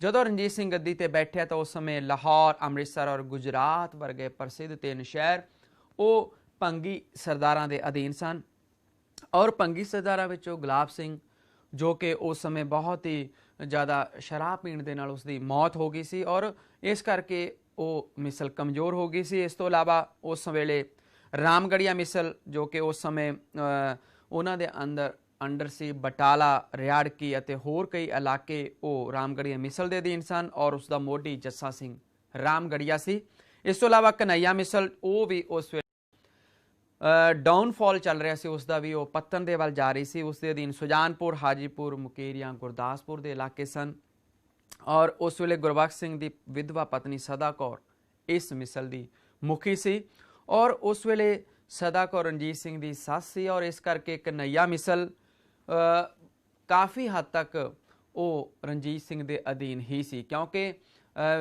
ਜਦੋਂ ਰਣਜੀਤ ਸਿੰਘ ਗੱਦੀ ਤੇ ਬੈਠਿਆ ਤਾਂ ਉਸ ਸਮੇਂ ਲਾਹੌਰ, ਅੰਮ੍ਰਿਤਸਰ ਔਰ ਗੁਜਰਾਤ ਵਰਗੇ ਪ੍ਰਸਿੱਧ 3 ਸ਼ਹਿਰ ਉਹ ਭੰਗੀ ਸਰਦਾਰਾਂ ਦੇ ਅਧੀਨ ਸਨ। ਔਰ ਭੰਗੀ ਸਰਦਾਰਾਂ ਵਿੱਚੋਂ ਗੁਲਾਬ ਸਿੰਘ, ਜੋ ਕਿ ਉਸ ਸਮੇਂ ਬਹੁਤ ਹੀ ਜ਼ਿਆਦਾ ਸ਼ਰਾਬ ਪੀਣ ਦੇ ਨਾਲ ਉਸਦੀ ਮੌਤ ਹੋ ਗਈ ਸੀ ਔਰ ਇਸ ਕਰਕੇ ਉਹ ਮਿਸਲ ਕਮਜ਼ੋਰ ਹੋ ਗਈ ਸੀ। ਇਸ ਤੋਂ ਇਲਾਵਾ ਉਸ ਵੇਲੇ ਰਾਮਗੜੀਆ ਮਿਸਲ, ਜੋ ਕਿ ਉਸ ਸਮੇਂ ਉਹਨਾਂ ਦੇ ਅੰਡਰ ਸੀ ਬਟਾਲਾ, ਰਿਆੜਕੀ ਅਤੇ ਹੋਰ ਕਈ ਇਲਾਕੇ ਉਹ ਰਾਮਗੜੀਆ ਮਿਸਲ ਦੇ ਅਧੀਨ ਸਨ ਔਰ ਉਸ ਦਾ ਮੋਢੀ ਜੱਸਾ ਸਿੰਘ ਰਾਮਗੜੀਆ ਸੀ। ਇਸ ਤੋਂ ਇਲਾਵਾ ਕਨਈਆ ਮਿਸਲ, ਉਹ ਵੀ ਉਸ ਵੇਲੇ ਡਾਊਨਫਾਲ ਚੱਲ ਰਿਹਾ ਸੀ ਉਸਦਾ ਵੀ, ਉਹ ਪਤਨ ਦੇ ਵੱਲ ਜਾ ਰਹੀ ਸੀ। ਉਸ ਦੇ ਅਧੀਨ ਸੁਜਾਨਪੁਰ, ਹਾਜੀਪੁਰ, ਮੁਕੇਰੀਆਂ, ਗੁਰਦਾਸਪੁਰ ਦੇ ਇਲਾਕੇ ਸਨ ਔਰ ਉਸ ਵੇਲੇ ਗੁਰਬਖਸ਼ ਸਿੰਘ ਦੀ ਵਿਧਵਾ ਪਤਨੀ ਸਦਾ ਕੌਰ ਇਸ ਮਿਸਲ ਦੀ ਮੁਖੀ ਸੀ ਔਰ ਉਸ ਵੇਲੇ ਸਦਾ ਕੌਰ ਰਣਜੀਤ ਸਿੰਘ ਦੀ ਸੱਸ ਸੀ ਔਰ ਇਸ ਕਰਕੇ ਕਨਈਆ ਮਿਸਲ ਕਾਫੀ ਹੱਦ ਤੱਕ ਉਹ ਰਣਜੀਤ ਸਿੰਘ ਦੇ ਅਧੀਨ ਹੀ ਸੀ, ਕਿਉਂਕਿ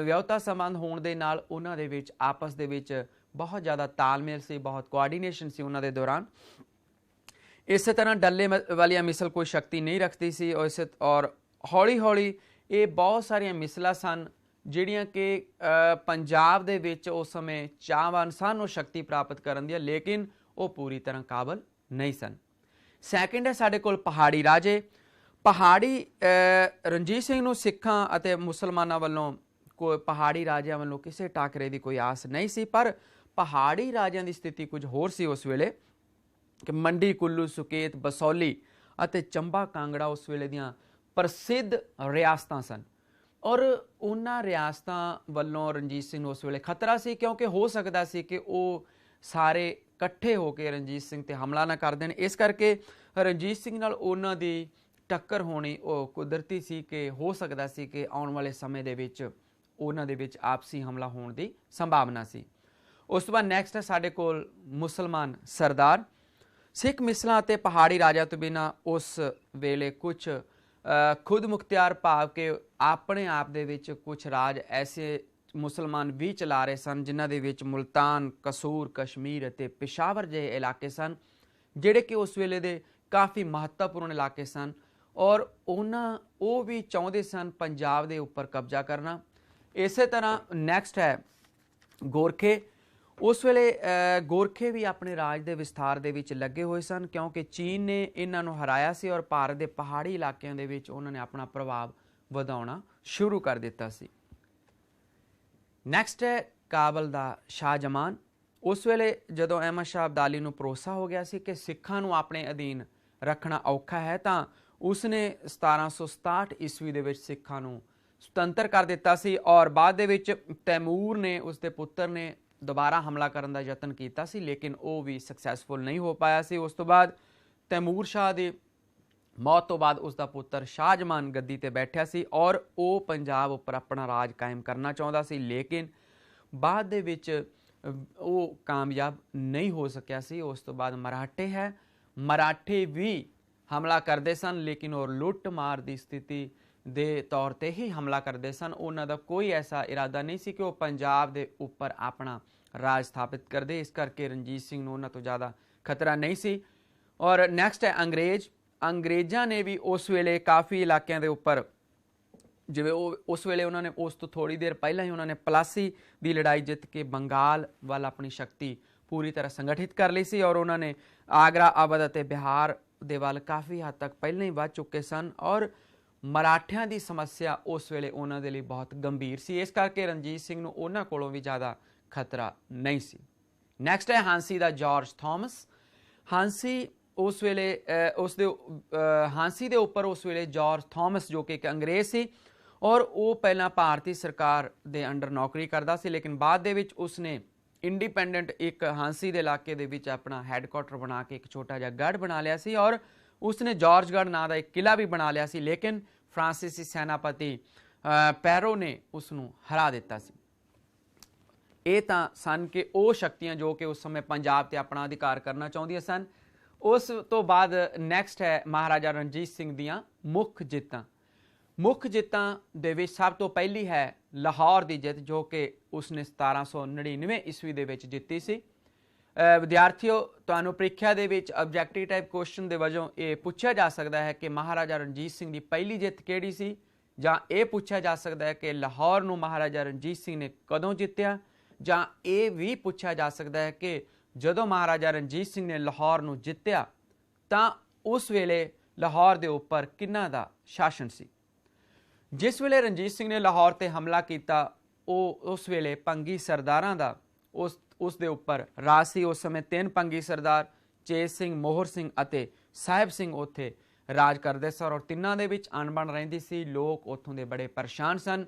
ਵਿਆਹੁਤਾ ਸੰਬੰਧ ਹੋਣ ਦੇ ਨਾਲ ਉਹਨਾਂ ਦੇ ਵਿੱਚ ਆਪਸ ਦੇ ਵਿੱਚ ਬਹੁਤ ਜ਼ਿਆਦਾ ਤਾਲਮੇਲ ਸੀ, ਬਹੁਤ ਕੋਆਰਡੀਨੇਸ਼ਨ ਸੀ ਉਹਨਾਂ ਦੇ ਦੌਰਾਨ। ਇਸੇ ਤਰ੍ਹਾਂ ਡੱਲੇ ਵਾਲੀਆਂ ਮਿਸਲ ਕੋਈ ਸ਼ਕਤੀ ਨਹੀਂ ਰੱਖਦੀ ਸੀ ਔਰ ਹੌਲੀ ਹੌਲੀ ਇਹ ਬਹੁਤ ਸਾਰੀਆਂ ਮਿਸਲਾਂ ਸਨ ਜਿਹੜੀਆਂ ਕਿ ਪੰਜਾਬ ਦੇ ਵਿੱਚ ਉਸ ਸਮੇਂ ਚਾਹਵਾਨ ਸਨ ਉਹ ਸ਼ਕਤੀ ਪ੍ਰਾਪਤ ਕਰਨ ਦੀਆਂ, ਲੇਕਿਨ ਉਹ ਪੂਰੀ ਤਰ੍ਹਾਂ ਕਾਬਲ ਨਹੀਂ ਸਨ। ਸੈਕਿੰਡ ਹੈ ਸਾਡੇ ਕੋਲ ਪਹਾੜੀ ਰਾਜੇ। ਪਹਾੜੀ ਰਣਜੀਤ ਸਿੰਘ ਨੂੰ ਸਿੱਖਾਂ ਅਤੇ ਮੁਸਲਮਾਨਾਂ ਵੱਲੋਂ ਪਹਾੜੀ ਰਾਜਿਆਂ ਵੱਲੋਂ ਕਿਸੇ ਟਾਕਰੇ ਦੀ ਕੋਈ ਆਸ ਨਹੀਂ ਸੀ, ਪਰ ਪਹਾੜੀ ਰਾਜਿਆਂ ਦੀ ਸਥਿਤੀ ਕੁਝ ਹੋਰ ਸੀ ਉਸ ਵੇਲੇ ਕਿ ਮੰਡੀ, ਕੁੱਲੂ, ਸੁਕੇਤ, ਬਸੌਲੀ ਅਤੇ ਚੰਬਾ ਕਾਂਗੜਾ ਉਸ ਵੇਲੇ ਦੀਆਂ ਪ੍ਰਸਿੱਧ ਰਿਆਸਤਾਂ ਸਨ ਔਰ ਉਹਨਾਂ ਰਿਆਸਤਾਂ ਵੱਲੋਂ ਰਣਜੀਤ ਸਿੰਘ ਨੂੰ ਉਸ ਵੇਲੇ ਖਤਰਾ ਸੀ, ਕਿਉਂਕਿ ਹੋ ਸਕਦਾ ਸੀ ਕਿ ਉਹ ਸਾਰੇ ਇਕੱਠੇ ਹੋ ਕੇ ਰਣਜੀਤ ਸਿੰਘ ਤੇ ਹਮਲਾ ਨਾ ਕਰ ਦੇਣ। ਇਸ ਕਰਕੇ ਰਣਜੀਤ ਸਿੰਘ ਨਾਲ ਉਹਨਾਂ ਦੀ ਟੱਕਰ ਹੋਣੀ ਉਹ ਕੁਦਰਤੀ ਸੀ ਕਿ ਹੋ ਸਕਦਾ ਸੀ ਕਿ ਆਉਣ ਵਾਲੇ ਸਮੇਂ ਦੇ ਵਿੱਚ ਉਹਨਾਂ ਦੇ ਵਿੱਚ ਆਪਸੀ ਹਮਲਾ ਹੋਣ ਦੀ ਸੰਭਾਵਨਾ ਸੀ। ਉਸ ਤੋਂ ਬਾਅਦ ਨੈਕਸਟ ਹੈ ਸਾਡੇ ਕੋਲ ਮੁਸਲਮਾਨ ਸਰਦਾਰ। ਸਿੱਖ ਮਿਸਲਾਂ ਅਤੇ ਪਹਾੜੀ ਰਾਜਾ ਤੋਂ ਬਿਨਾਂ ਉਸ ਵੇਲੇ ਕੁਝ ਖੁਦ ਮੁਖਤਿਆਰ ਭਾਵ ਕਿ ਆਪਣੇ ਆਪ ਦੇ ਵਿੱਚ ਕੁਝ ਰਾਜ ਐਸੇ ਮੁਸਲਮਾਨ ਵੀ ਚਲਾ ਰਹੇ ਸਨ, ਜਿਨ੍ਹਾਂ ਦੇ ਵਿੱਚ ਮੁਲਤਾਨ, ਕਸੂਰ, ਕਸ਼ਮੀਰ ਅਤੇ ਪਿਸ਼ਾਵਰ ਜਿਹੇ ਇਲਾਕੇ ਸਨ, ਜਿਹੜੇ ਕਿ ਉਸ ਵੇਲੇ ਦੇ ਕਾਫੀ ਮਹੱਤਵਪੂਰਨ ਇਲਾਕੇ ਸਨ ਔਰ ਉਹ ਵੀ ਚਾਹੁੰਦੇ ਸਨ ਪੰਜਾਬ ਦੇ ਉੱਪਰ ਕਬਜ਼ਾ ਕਰਨਾ। ਇਸੇ ਤਰ੍ਹਾਂ ਨੈਕਸਟ ਹੈ ਗੋਰਖੇ। ਉਸ ਵੇਲੇ ਗੋਰਖੇ ਵੀ ਆਪਣੇ ਰਾਜ ਦੇ ਵਿਸਥਾਰ ਦੇ ਵਿੱਚ ਲੱਗੇ ਹੋਏ ਸਨ, ਕਿਉਂਕਿ ਚੀਨ ਨੇ ਇਹਨਾਂ ਨੂੰ ਹਰਾਇਆ ਸੀ ਔਰ ਭਾਰਤ ਦੇ ਪਹਾੜੀ ਇਲਾਕਿਆਂ ਦੇ ਵਿੱਚ ਉਹਨਾਂ ਨੇ ਆਪਣਾ ਪ੍ਰਭਾਵ ਵਧਾਉਣਾ ਸ਼ੁਰੂ ਕਰ ਦਿੱਤਾ ਸੀ। ਨੈਕਸਟ ਹੈ ਕਾਬਲ ਦਾ ਸ਼ਾਹਜਮਾਨ। ਉਸ ਵੇਲੇ ਜਦੋਂ ਅਹਿਮਦ ਸ਼ਾਹ ਅਬਦਾਲੀ ਨੂੰ ਭਰੋਸਾ ਹੋ ਗਿਆ ਸੀ ਕਿ ਸਿੱਖਾਂ ਨੂੰ ਆਪਣੇ ਅਧੀਨ ਰੱਖਣਾ ਔਖਾ ਹੈ, ਤਾਂ ਉਸਨੇ 1767 ਈਸਵੀ ਦੇ ਵਿੱਚ ਸਿੱਖਾਂ ਨੂੰ ਸੁਤੰਤਰ ਕਰ ਦਿੱਤਾ ਸੀ ਔਰ ਬਾਅਦ ਦੇ ਵਿੱਚ ਤੈਮੂਰ ਨੇ, ਉਸਦੇ ਪੁੱਤਰ ਨੇ ਦੁਬਾਰਾ ਹਮਲਾ ਕਰਨ ਦਾ ਯਤਨ ਕੀਤਾ ਸੀ, ਲੇਕਿਨ ਉਹ ਵੀ ਸਕਸੈਸਫੁਲ ਨਹੀਂ ਹੋ ਪਾਇਆ ਸੀ। ਉਸ ਤੋਂ ਬਾਅਦ ਤੈਮੂਰ ਸ਼ਾਹ ਦੀ ਮੌਤ ਤੋਂ ਬਾਅਦ ਉਸ ਦਾ ਪੁੱਤਰ ਸ਼ਾਹਜਮਾਨ ਗੱਦੀ ਤੇ ਬੈਠਿਆ ਸੀ ਔਰ ਉਹ ਪੰਜਾਬ ਉੱਪਰ ਆਪਣਾ ਰਾਜ ਕਾਇਮ ਕਰਨਾ ਚਾਹੁੰਦਾ ਸੀ, ਲੇਕਿਨ ਬਾਅਦ ਦੇ ਵਿੱਚ ਉਹ ਕਾਮਯਾਬ ਨਹੀਂ ਹੋ ਸਕਿਆ ਸੀ। ਉਸ ਤੋਂ ਬਾਅਦ ਮਰਾਠੇ ਵੀ ਹਮਲਾ ਕਰਦੇ ਸਨ, ਲੇਕਿਨ ਉਹ ਲੁੱਟ ਮਾਰ ਦੀ ਸਥਿਤੀ ਦੇ ਤੌਰ ਤੇ ਹੀ ਹਮਲਾ ਕਰਦੇ ਸਨ। ਉਹਨਾਂ ਦਾ ਕੋਈ ਐਸਾ ਇਰਾਦਾ ਨਹੀਂ ਸੀ ਕਿ ਉਹ ਪੰਜਾਬ ਦੇ ਉੱਪਰ ਆਪਣਾ ਰਾਜ ਸਥਾਪਿਤ ਕਰਦੇ, ਇਸ ਕਰਕੇ ਰਣਜੀਤ ਸਿੰਘ ਨੂੰ ਉਹਨਾਂ ਤੋਂ ਜ਼ਿਆਦਾ ਖਤਰਾ ਨਹੀਂ ਸੀ। ਔਰ ਨੈਕਸਟ ਹੈ ਅੰਗਰੇਜ਼। ਅੰਗਰੇਜ਼ਾਂ ਨੇ ਵੀ ਉਸ ਵੇਲੇ ਕਾਫੀ ਇਲਾਕਿਆਂ ਦੇ ਉੱਪਰ, ਜਿਵੇਂ ਉਸ ਵੇਲੇ ਉਹਨਾਂ ਨੇ ਉਸ ਤੋਂ ਥੋੜ੍ਹੀ ਦੇਰ ਪਹਿਲਾਂ ਹੀ ਉਹਨਾਂ ਨੇ ਪਲਾਸੀ ਦੀ ਲੜਾਈ ਜਿੱਤ ਕੇ ਬੰਗਾਲ ਵੱਲ ਆਪਣੀ ਸ਼ਕਤੀ ਪੂਰੀ ਤਰ੍ਹਾਂ ਸੰਗਠਿਤ ਕਰ ਲਈ ਸੀ ਔਰ ਉਹਨਾਂ ਨੇ ਆਗਰਾ, ਅਵਧ ਅਤੇ ਬਿਹਾਰ ਦੇ ਵੱਲ ਕਾਫੀ ਹੱਦ ਤੱਕ ਪਹਿਲਾਂ ਹੀ ਵੱਧ ਚੁੱਕੇ ਸਨ ਔਰ ਮਰਾਠਿਆਂ ਦੀ ਸਮੱਸਿਆ ਉਸ ਵੇਲੇ ਉਹਨਾਂ ਦੇ ਲਈ ਬਹੁਤ ਗੰਭੀਰ ਸੀ, ਇਸ ਕਰਕੇ ਰਣਜੀਤ ਸਿੰਘ ਨੂੰ ਉਹਨਾਂ ਕੋਲੋਂ ਵੀ ਜ਼ਿਆਦਾ ਖਤਰਾ ਨਹੀਂ ਸੀ। ਨੈਕਸਟ ਹੈ ਹਾਂਸੀ ਦਾ ਜਾਰਜ ਥਾਮਸ। ਹਾਂਸੀ ਉਸ ਵੇਲੇ ਹਾਂਸੀ ਦੇ ਉੱਪਰ ਉਸ ਵੇਲੇ ਜਾਰਜ ਥਾਮਸ, ਜੋ ਕਿ ਇੱਕ ਅੰਗਰੇਜ਼ ਸੀ और वो पहला भारतीय सरकार दे अंडर नौकरी करता सी, लेकिन बाद दे विच उसने इंडिपेंडेंट एक हांसी के इलाके दे विच अपना हैडक्वार्टर बना के एक छोटा जिहा गढ़ बना लिया सी और उसने जॉर्जगढ़ नाम का एक किला भी बना लिया सी, लेकिन फ्रांसीसी सैनापति पैरो ने उसनों हरा दिता सी। ਇਹ ਤਾਂ ਸਨ ਕਿ ਉਹ ਸ਼ਕਤੀਆਂ ਜੋ ਕਿ ਉਸ ਸਮੇਂ ਪੰਜਾਬ ਤੇ ਆਪਣਾ ਅਧਿਕਾਰ ਕਰਨਾ ਚਾਹੁੰਦੀਆਂ ਸਨ। ਉਸ ਤੋਂ ਬਾਅਦ ਨੈਕਸਟ ਹੈ ਮਹਾਰਾਜਾ ਰਣਜੀਤ ਸਿੰਘ ਦੀਆਂ ਮੁੱਖ ਜਿੱਤਾਂ। ਮੁੱਖ ਜਿੱਤਾਂ ਦੇ ਵਿੱਚ ਸਭ ਤੋਂ ਪਹਿਲੀ ਹੈ ਲਾਹੌਰ ਦੀ ਜਿੱਤ, ਜੋ ਕਿ ਉਸਨੇ 1799 ਈਸਵੀ ਦੇ ਵਿੱਚ ਜਿੱਤੀ ਸੀ। ਵਿਦਿਆਰਥੀਓ, ਤੁਹਾਨੂੰ ਪ੍ਰੀਖਿਆ ਦੇ ਵਿੱਚ ਆਬਜੈਕਟਿਵ ਟਾਈਪ ਕੁਐਸਚਨ ਦੇ ਵਜੋਂ ਇਹ ਪੁੱਛਿਆ ਜਾ ਸਕਦਾ ਹੈ ਕਿ ਮਹਾਰਾਜਾ ਰਣਜੀਤ ਸਿੰਘ ਦੀ ਪਹਿਲੀ ਜਿੱਤ ਕਿਹੜੀ ਸੀ, ਜਾਂ ਇਹ ਪੁੱਛਿਆ ਜਾ ਸਕਦਾ ਹੈ ਕਿ ਲਾਹੌਰ ਨੂੰ ਮਹਾਰਾਜਾ ਰਣਜੀਤ ਸਿੰਘ ਨੇ ਕਦੋਂ ਜਿੱਤਿਆ, ਜਾਂ ਇਹ ਵੀ ਪੁੱਛਿਆ ਜਾ ਸਕਦਾ ਹੈ ਕਿ ਜਦੋਂ ਮਹਾਰਾਜਾ ਰਣਜੀਤ ਸਿੰਘ ਨੇ ਲਾਹੌਰ ਨੂੰ ਜਿੱਤਿਆ ਤਾਂ ਉਸ ਵੇਲੇ ਲਾਹੌਰ ਦੇ ਉੱਪਰ ਕਿਹਨਾਂ ਦਾ ਸ਼ਾਸਨ ਸੀ। ਜਿਸ ਵੇਲੇ ਰਣਜੀਤ ਸਿੰਘ ਨੇ ਲਾਹੌਰ ਤੇ ਹਮਲਾ ਕੀਤਾ ਉਹ ਉਸ ਵੇਲੇ ਪੰਗੀ ਸਰਦਾਰਾਂ ਦਾ ਉਸ ਦੇ ਉੱਪਰ ਰਾਜ ਸੀ। ਉਸ ਸਮੇਂ 3 ਪੰਗੀ ਸਰਦਾਰ ਚੇਤ ਸਿੰਘ, ਮੋਹਰ ਸਿੰਘ ਅਤੇ ਸਾਹਿਬ ਸਿੰਘ ਉੱਥੇ ਰਾਜ ਕਰਦੇ ਸਨ ਔਰ ਤਿੰਨਾਂ ਦੇ ਵਿੱਚ ਅਣਬਣ ਰਹਿੰਦੀ ਸੀ। ਲੋਕ ਉੱਥੋਂ ਦੇ ਬੜੇ ਪਰੇਸ਼ਾਨ ਸਨ।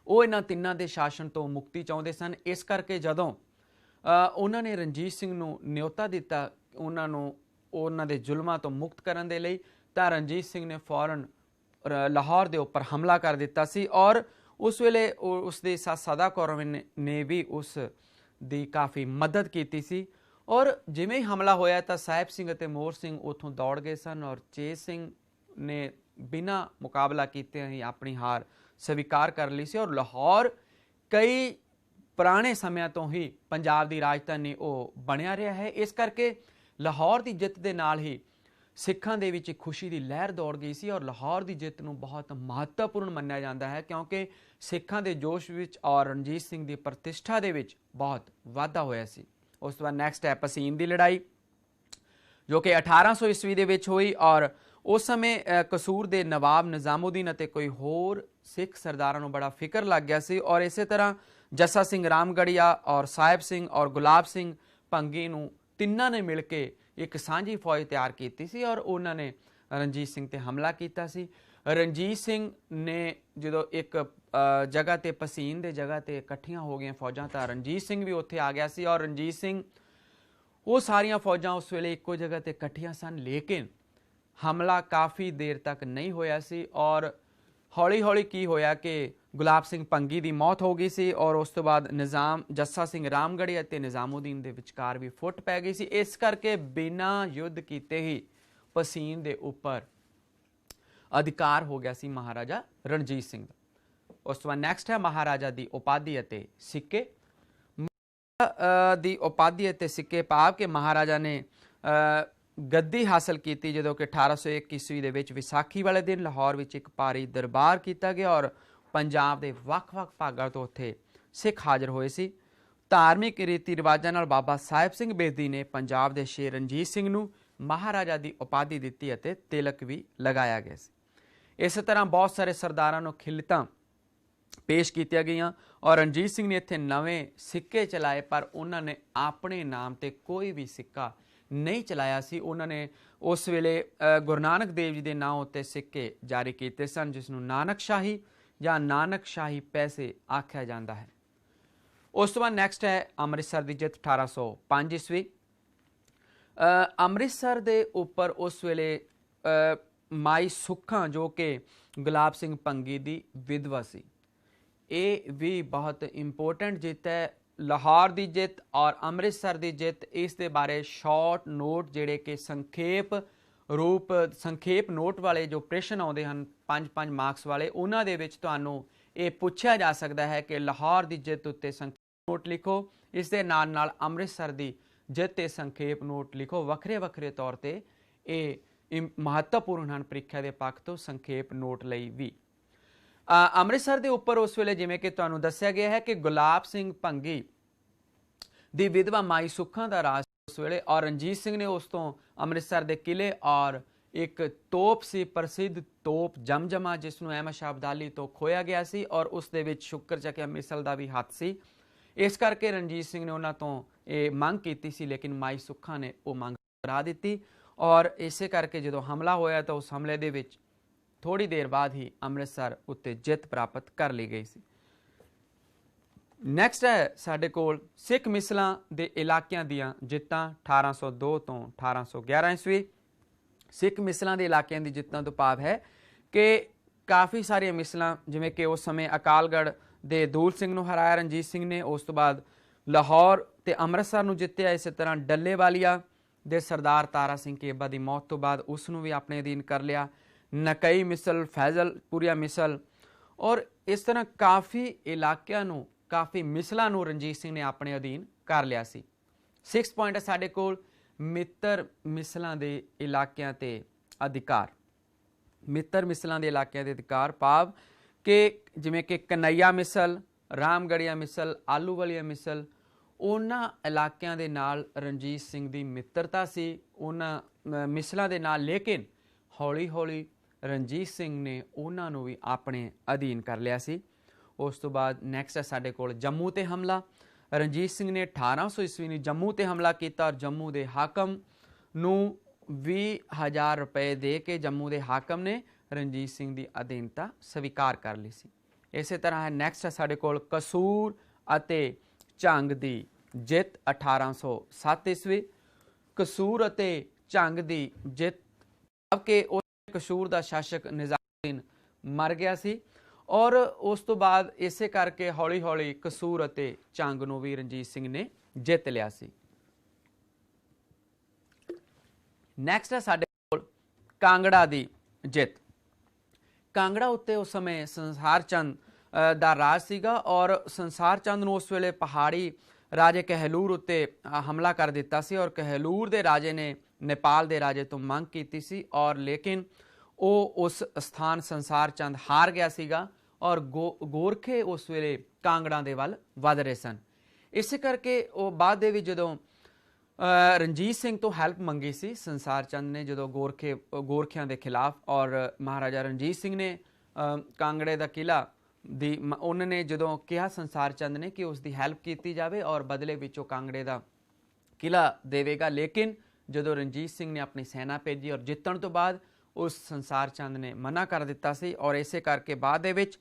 ਉਹ ਇਹਨਾਂ ਤਿੰਨਾਂ ਦੇ ਸ਼ਾਸਨ ਤੋਂ ਮੁਕਤੀ ਚਾਹੁੰਦੇ ਸਨ। ਇਸ ਕਰਕੇ ਜਦੋਂ ਉਹਨਾਂ ਨੇ ਰਣਜੀਤ ਸਿੰਘ ਨੂੰ ਨਿਯੋਤਾ ਦਿੱਤਾ ਉਹਨਾਂ ਨੂੰ ਉਹਨਾਂ ਦੇ ਜ਼ੁਲਮਾਂ ਤੋਂ ਮੁਕਤ ਕਰਨ ਦੇ ਲਈ, ਤਾਂ ਰਣਜੀਤ ਸਿੰਘ ਨੇ ਫੌਰਨ ਲਾਹੌਰ ਦੇ ਉੱਪਰ ਹਮਲਾ ਕਰ ਦਿੱਤਾ ਸੀ ਔਰ ਉਸ ਵੇਲੇ ਉਸ ਦੇ ਸਾਥ ਸਦਾ ਕੌਰ ਨੇ ਵੀ ਉਸ ਦੀ ਕਾਫੀ ਮਦਦ ਕੀਤੀ ਸੀ। ਔਰ ਜਿਵੇਂ ਹੀ ਹਮਲਾ ਹੋਇਆ ਤਾਂ ਸਾਹਿਬ ਸਿੰਘ ਅਤੇ ਮੋਹਰ ਸਿੰਘ ਉੱਥੋਂ ਦੌੜ ਗਏ ਸਨ ਔਰ ਚੇਤ ਸਿੰਘ ਨੇ ਬਿਨਾਂ ਮੁਕਾਬਲਾ ਕੀਤੇ ਹੀ ਆਪਣੀ ਹਾਰ ਸਵੀਕਾਰ ਕਰ ਲਈ ਸੀ। ਔਰ ਲਾਹੌਰ ਕਈ ਪੁਰਾਣੇ ਸਮਿਆਂ ਤੋਂ ਹੀ ਪੰਜਾਬ ਦੀ ਰਾਜਧਾਨੀ ਉਹ ਬਣਿਆ ਰਿਹਾ ਹੈ। ਇਸ ਕਰਕੇ ਲਾਹੌਰ ਦੀ ਜਿੱਤ ਦੇ ਨਾਲ ਹੀ ਸਿੱਖਾਂ ਦੇ ਵਿੱਚ ਇੱਕ ਖੁਸ਼ੀ ਦੀ ਲਹਿਰ ਦੌੜ ਗਈ ਸੀ ਔਰ ਲਾਹੌਰ ਦੀ ਜਿੱਤ ਨੂੰ ਬਹੁਤ ਮਹੱਤਵਪੂਰਨ ਮੰਨਿਆ ਜਾਂਦਾ ਹੈ, ਕਿਉਂਕਿ ਸਿੱਖਾਂ ਦੇ ਜੋਸ਼ ਵਿੱਚ ਔਰ ਰਣਜੀਤ ਸਿੰਘ ਦੀ ਪ੍ਰਤਿਸ਼ਠਾ ਦੇ ਵਿੱਚ ਬਹੁਤ ਵਾਧਾ ਹੋਇਆ ਸੀ। ਉਸ ਤੋਂ ਬਾਅਦ ਨੈਕਸਟ ਹੈ ਪਸੀਨ ਦੀ ਲੜਾਈ, ਜੋ ਕਿ 1800 ਈਸਵੀ ਦੇ ਵਿੱਚ ਹੋਈ ਔਰ ਉਸ ਸਮੇਂ ਕਸੂਰ ਦੇ ਨਵਾਬ ਨਿਜ਼ਾਮੁਦੀਨ ਅਤੇ ਕੋਈ ਹੋਰ ਸਿੱਖ ਸਰਦਾਰਾਂ ਨੂੰ ਬੜਾ ਫਿਕਰ ਲੱਗ ਗਿਆ ਸੀ ਔਰ ਇਸੇ ਤਰ੍ਹਾਂ ਜੱਸਾ ਸਿੰਘ ਰਾਮਗੜੀਆ ਔਰ ਸਾਹਿਬ ਸਿੰਘ ਔਰ ਗੁਲਾਬ ਸਿੰਘ ਭੰਗੀ ਨੂੰ ਤਿੰਨਾਂ ਨੇ ਮਿਲ ਕੇ ਇੱਕ ਸਾਂਝੀ ਫੌਜ ਤਿਆਰ ਕੀਤੀ ਸੀ ਔਰ ਉਹਨਾਂ ਨੇ ਰਣਜੀਤ ਸਿੰਘ ਤੇ ਹਮਲਾ ਕੀਤਾ ਸੀ। ਰਣਜੀਤ ਸਿੰਘ ਨੇ ਜਦੋਂ ਇੱਕ ਜਗ੍ਹਾ ਤੇ ਪਸੀਨ ਦੇ ਜਗ੍ਹਾ ਤੇ ਇਕੱਠੀਆਂ ਹੋ ਗਈਆਂ ਫੌਜਾਂ ਤਾਂ ਰਣਜੀਤ ਸਿੰਘ ਵੀ ਉੱਥੇ ਆ ਗਿਆ ਸੀ ਔਰ ਰਣਜੀਤ ਸਿੰਘ ਉਹ ਸਾਰੀਆਂ ਫੌਜਾਂ ਉਸ ਵੇਲੇ ਇੱਕੋ ਜਗ੍ਹਾ ਤੇ ਇਕੱਠੀਆਂ ਸਨ, ਲੇਕਿਨ ਹਮਲਾ ਕਾਫੀ ਦੇਰ ਤੱਕ ਨਹੀਂ ਹੋਇਆ ਸੀ ਔਰ ਹੌਲੀ ਹੌਲੀ ਕੀ ਹੋਇਆ ਕਿ ਗੁਲਾਬ ਸਿੰਘ ਭੰਗੀ ਦੀ ਮੌਤ ਹੋ ਗਈ ਸੀ ਔਰ ਉਸ ਤੋਂ ਬਾਅਦ ਜੱਸਾ ਸਿੰਘ ਰਾਮਗੜ੍ਹੀ ਅਤੇ ਨਿਜ਼ਾਮੁਦੀਨ ਦੇ ਵਿਚਕਾਰ ਵੀ ਫੁੱਟ ਪੈ ਗਈ ਸੀ। ਇਸ ਕਰਕੇ ਬਿਨਾਂ ਯੁੱਧ ਕੀਤੇ ਹੀ ਪਸੀਨ ਦੇ ਉੱਪਰ ਅਧਿਕਾਰ ਹੋ ਗਿਆ ਸੀ ਮਹਾਰਾਜਾ ਰਣਜੀਤ ਸਿੰਘ ਦਾ। ਉਸ ਤੋਂ ਬਾਅਦ ਨੈਕਸਟ ਹੈ ਮਹਾਰਾਜਾ ਦੀ ਉਪਾਧੀ ਅਤੇ ਸਿੱਕੇ। ਦੀ ਉਪਾਧੀ ਅਤੇ ਸਿੱਕੇ ਭਾਵ ਕਿ ਮਹਾਰਾਜਾ ਨੇ ਗੱਦੀ ਹਾਸਲ ਕੀਤੀ ਜਦੋਂ ਕਿ 1801 ਈਸਵੀ ਦੇ ਵਿੱਚ ਵਿਸਾਖੀ ਵਾਲੇ ਦਿਨ ਲਾਹੌਰ ਵਿੱਚ ਇੱਕ ਭਾਰੀ ਦਰਬਾਰ ਕੀਤਾ ਗਿਆ ਔਰ ਪੰਜਾਬ ਦੇ ਵੱਖ-ਵੱਖ ਭਾਗਾਂ ਤੋਂ ਉੱਥੇ ਸਿੱਖ ਹਾਜ਼ਰ ਹੋਏ ਸੀ। ਧਾਰਮਿਕ ਰੀਤੀ ਰਿਵਾਜਾਂ ਨਾਲ ਬਾਬਾ ਸਾਹਿਬ ਸਿੰਘ ਬੇਦੀ ਨੇ ਪੰਜਾਬ ਦੇ ਸ਼ੇਰ ਰਣਜੀਤ ਸਿੰਘ ਨੂੰ ਮਹਾਰਾਜਾ ਦੀ ਉਪਾਧੀ ਦਿੱਤੀ ਅਤੇ ਤਿਲਕ ਵੀ ਲਗਾਇਆ ਗਿਆ ਸੀ। ਇਸੇ ਤਰ੍ਹਾਂ ਬਹੁਤ ਸਾਰੇ ਸਰਦਾਰਾਂ ਨੂੰ ਖਿਲਤਾਂ ਪੇਸ਼ ਕੀਤੀਆਂ ਗਈਆਂ ਔਰ ਰਣਜੀਤ ਸਿੰਘ ਨੇ ਇੱਥੇ ਨਵੇਂ ਸਿੱਕੇ ਚਲਾਏ, ਪਰ ਉਹਨਾਂ ਨੇ ਆਪਣੇ ਨਾਮ ਤੇ ਕੋਈ ਵੀ ਸਿੱਕਾ ਨਹੀਂ ਚਲਾਇਆ ਸੀ। ਉਹਨਾਂ ਨੇ ਉਸ ਵੇਲੇ ਗੁਰੂ ਨਾਨਕ ਦੇਵ ਜੀ ਦੇ ਨਾਂ ਉੱਤੇ ਸਿੱਕੇ ਜਾਰੀ ਕੀਤੇ ਸਨ, ਜਿਸ ਨੂੰ ਨਾਨਕਸ਼ਾਹੀ ਜਾਂ ਨਾਨਕਸ਼ਾਹੀ ਪੈਸੇ ਆਖਿਆ ਜਾਂਦਾ ਹੈ। ਉਸ ਤੋਂ ਬਾਅਦ ਨੈਕਸਟ ਹੈ ਅੰਮ੍ਰਿਤਸਰ ਦੀ ਜਿੱਤ 1805 ਈਸਵੀ। ਅੰਮ੍ਰਿਤਸਰ ਦੇ ਉੱਪਰ ਉਸ ਵੇਲੇ ਮਾਈ ਸੁੱਖਾਂ ਜੋ ਕਿ ਗੁਲਾਬ ਸਿੰਘ ਭੰਗੀ ਦੀ ਵਿਧਵਾ ਸੀ, ਇਹ ਵੀ ਬਹੁਤ ਇੰਪੋਰਟੈਂਟ ਜਿੱਤ ਹੈ। ਲਾਹੌਰ ਦੀ ਜਿੱਤ ਔਰ ਅੰਮ੍ਰਿਤਸਰ ਦੀ ਜਿੱਤ, ਇਸ ਦੇ ਬਾਰੇ ਸ਼ਾਰਟ ਨੋਟ ਜਿਹੜੇ ਕਿ ਸੰਖੇਪ ਨੋਟ ਵਾਲੇ ਜੋ ਪ੍ਰਸ਼ਨ ਆਉਂਦੇ ਹਨ 5-5 ਮਾਰਕਸ ਵਾਲੇ, ਉਹਨਾਂ ਦੇ ਵਿੱਚ ਤੁਹਾਨੂੰ ਇਹ ਪੁੱਛਿਆ ਜਾ ਸਕਦਾ ਹੈ ਕਿ ਲਾਹੌਰ ਦੀ ਜਿੱਤ ਉੱਤੇ ਸੰਖੇਪ ਨੋਟ ਲਿਖੋ, ਇਸ ਦੇ ਨਾਲ ਨਾਲ ਅੰਮ੍ਰਿਤਸਰ ਦੀ ਜਿੱਤ ਤੇ ਸੰਖੇਪ ਨੋਟ ਲਿਖੋ। ਵੱਖਰੇ ਵੱਖਰੇ ਤੌਰ ਤੇ ਇਹ ਮਹੱਤਵਪੂਰਨ ਹਨ ਪ੍ਰੀਖਿਆ ਦੇ ਪੱਖ ਤੋਂ ਸੰਖੇਪ ਨੋਟ ਲਈ ਵੀ। ਅੰਮ੍ਰਿਤਸਰ ਦੇ ਉੱਪਰ ਉਸ ਵੇਲੇ ਜਿਵੇਂ ਕਿ ਤੁਹਾਨੂੰ ਦੱਸਿਆ ਗਿਆ ਹੈ ਕਿ ਗੁਲਾਬ ਸਿੰਘ ਭੰਗੀ ਦੀ ਵਿਧਵਾ ਮਾਈ ਸੁੱਖਾਂ ਦਾ ਰਾਜ ਉਸ ਵੇਲੇ ਔਰ ਰਣਜੀਤ ਸਿੰਘ ਨੇ ਉਸ ਤੋਂ ਅੰਮ੍ਰਿਤਸਰ ਦੇ ਕਿਲੇ ਔਰ ਇੱਕ ਤੋਪ ਸੀ ਪ੍ਰਸਿੱਧ ਤੋਪ ਜਮਜਮਾ, ਜਿਸ ਨੂੰ ਅਹਿਮਦ ਸ਼ਾਹ ਅਬਦਾਲੀ ਤੋਂ ਖੋਇਆ ਗਿਆ ਸੀ ਔਰ ਉਸ ਦੇ ਵਿੱਚ ਸ਼ੁਕਰ ਚੱਕਿਆ ਮਿਸਲ ਦਾ ਵੀ ਹੱਥ ਸੀ। ਇਸ ਕਰਕੇ ਰਣਜੀਤ ਸਿੰਘ ਨੇ ਉਹਨਾਂ ਤੋਂ ਇਹ ਮੰਗ ਕੀਤੀ ਸੀ, ਲੇਕਿਨ ਮਾਈ ਸੁੱਖਾਂ ਨੇ ਉਹ ਮੰਗ ਕਰਾ ਦਿੱਤੀ ਔਰ ਇਸੇ ਕਰਕੇ ਜਦੋਂ ਹਮਲਾ ਹੋਇਆ ਤਾਂ ਉਸ ਹਮਲੇ ਦੇ ਵਿੱਚ थोड़ी देर बाद ही अमृतसर उत्ते जित प्राप्त कर ली गई सी। नैक्सट है साडे कोल सिख मिसलों के इलाकों दियां जित्तां 1802 तो 1811 ईस्वी। सिख मिसलों के इलाकों की जित्तां तो भाव है कि काफ़ी सारिया मिसलों जिवें कि उस समय अकालगढ़ दे दूल सिंह नूं हराया रणजीत सिंह ने, उस तो बाद लाहौर ते अमृतसर नूं जित्तिया। इस तरह डल्लेवालिया दे सरदार तारा सिंह केबा की मौत तो बाद उसनूं भी अपने अधीन कर लिया। नकई मिसल, फैजलपुरिया मिसल और इस तरह काफ़ी इलाकों नूं, काफ़ी मिसलों नूं रणजीत सिंह ने अपने अधीन कर लिया सी। 6 पॉइंट है साडे कोल मित्र मिसलों के इलाकों ते अधिकार। मित्र मिसलों के इलाकों के अधिकार भाव कि जिमें कि कन्हैया मिसल, रामगढ़िया मिसल, आलूवालिया मिसल, उन्हां इलाकों के नाल रणजीत सिंह की मित्रता सी उन्हां मिसलों के नाल। लेकिन हौली हौली रणजीत सिंह ने उन्होंने भी अपने अधीन कर लिया सी। उस तो बाद नैक्सट है साडे कोल जम्मू ते हमला। रणजीत सिंह ने 1800 ईस्वी में जम्मू ते हमला किया और जम्मू के हाकम नूं 20,000 रुपए दे के जम्मू के हाकम ने रणजीत सिंह की अधीनता स्वीकार कर ली सी। इस तरह है नैक्सट है साडे कोल कसूर अते झंग की जित 1807 ईस्वी। कसूर अते झंग की जित के कसूर का शासक निजामुद्दीन मर गया सी और उस तो बाद इस करके हौली हौली कसूर अते झंग नूं भी रणजीत सिंह ने जित लिया सी। नैक्सट है साडे कोल कांगड़ा की जित। कांगड़ा उत्ते उस समय संसार चंद दा राज सीगा और संसार चंद नूं उस वेले पहाड़ी राजे कहलूर उत्ते हमला कर दिता सी और कहलूर दे राजे ने नेपाल दे राजे तो मंग कीती सी और लेकिन वो उस स्थान संसार चंद हार गया सीगा और गोरखे उस वेले कांगड़ा दे वल वध रहे सन। इस करके वो बाद दे विच जदों रणजीत सिंह तो हैल्प मंगी सी संसार चंद ने जदों गोरखियां दे खिलाफ और महाराजा रणजीत सिंह ने कांगड़े दा किला दी उन्होंने जदों कहा संसार चंद ने कि उसकी हैल्प की जाए और बदले विचों कांगड़े का किला देवेगा। लेकिन जदों रणजीत सिंह ने अपनी सेना भेजी और जितण तो बाद उस संसार चंद ने मना कर दिता सी और इस करके बाद दे विच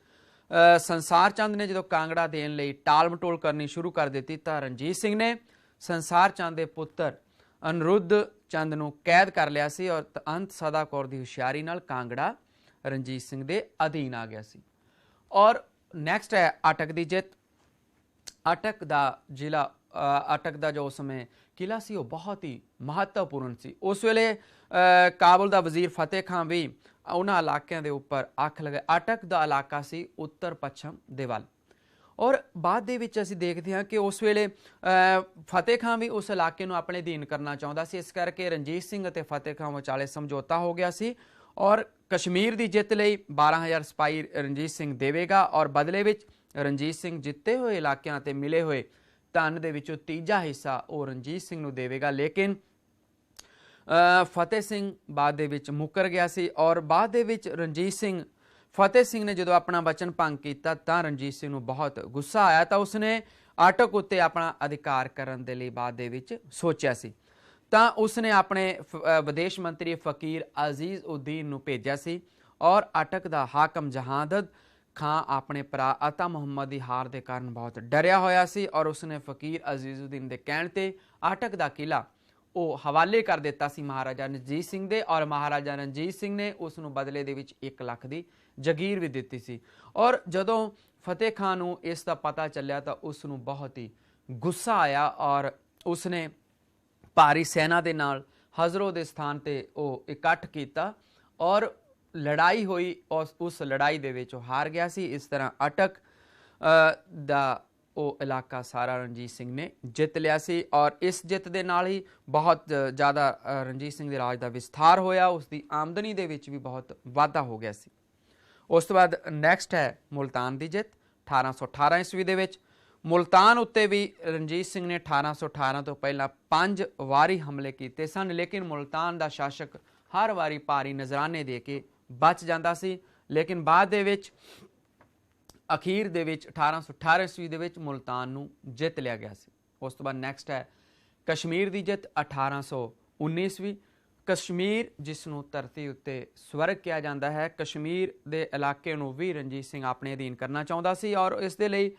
संसार चंद ने जो कांगड़ा देने लई टाल मटोल करनी शुरू कर दी तो रणजीत सिंह ने संसार चंद के पुत्र अनिरुद्ध चंद नूं कैद कर लिया सी और अंत सदा कौर की हुशियारी नाल कांगड़ा रणजीत सिंह के अधीन आ गया सी। और नैक्सट है अटक की जित। अटक का जिला अटक का जो उस समय किला सी वो बहुत ही महत्वपूर्ण सी। उस वेले काबुल का वजीर फतेह खान भी उन्होंने इलाकों के उपर अख लगे। अटक का इलाका सी उत्तर पश्चिम दे वल और बाद दे विच असीं देखते हैं कि उस वेले फतेह खान भी उस इलाके नूं अपने अधीन करना चाहता सी। इस करके रणजीत सिंह और फतेह खान विचाले समझौता हो गया सी और कश्मीर की जित लई 12,000 सिपाही रणजीत सिंह देवेगा और बदले विच रणजीत सिंह जिते हुए इलाकों ते मिले हुए धन दे विचों तीजा हिस्सा वो रणजीत सिंह नूं देवेगा। लेकिन फतेह सिंह बाद दे विच मुकर गया सी और बाद दे विच रणजीत सिंह फतेह सिंह ने जो अपना वचन भंग किया तो रणजीत सिंह नूं बहुत गुस्सा आया तो उसने अटक उत्ते अपना अधिकार करने के लिए बाद दे विच सोचा सी तो उसने अपने विदेश मंत्री फकीर अजीज उद्दीन नूं भेजा सी और अटक का हाकम जहांदद खां अपने भरा अता मुहम्मद की हार के कारण बहुत डरिया होया सी और उसने फकीर अजीजुद्दीन के कहण ते अटक का किला वो हवाले कर दिता सी महाराजा रणजीत सिंह दे और महाराजा रणजीत सिंह ने उसनूं बदले दे विच 1 लाख की जगीर भी दी सी। और जदों फतेह खान नूं इसका पता चलिया तो उसनूं बहुत ही गुस्सा आया और उसने भारी सेना के नाल हजरों के स्थान पर वो इकट्ठ किया और लड़ाई हुई और उस लड़ाई दे विच हार गया सी। इस तरह अटक दा वो इलाका सारा रणजीत सिंह ने जित लिया सी और इस जित के नाल ही बहुत ज़्यादा रणजीत सिंह के राज का विस्तार होया, उसकी आमदनी दे विच भी बहुत वाधा हो गया सी। उस तो बाद नैक्सट है मुल्तान की जित 1818 ईस्वी दे विच। मुल्तान उत्ते भी रणजीत सिंह ने 1818 तो पहला 5 वारी हमले किए सन लेकिन मुल्तान का शासक हर वारी भारी नजराने दे के बच जाता सी। लेकिन बाद दे विच अखीर दे विच 1818 ईस्वी दे विच मुल्तान नूं जित लिया गया सी। उस तो बाद नैक्सट है कश्मीर की जित 1819 ईस्वी। ਕਸ਼ਮੀਰ ਜਿਸ ਨੂੰ ਧਰਤੀ ਉੱਤੇ ਸਵਰਗ ਕਿਹਾ ਜਾਂਦਾ ਹੈ, ਕਸ਼ਮੀਰ ਦੇ ਇਲਾਕੇ ਨੂੰ ਵੀ ਰਣਜੀਤ ਸਿੰਘ ਆਪਣੇ ਅਧੀਨ ਕਰਨਾ ਚਾਹੁੰਦਾ ਸੀ ਔਰ ਇਸ ਦੇ ਲਈ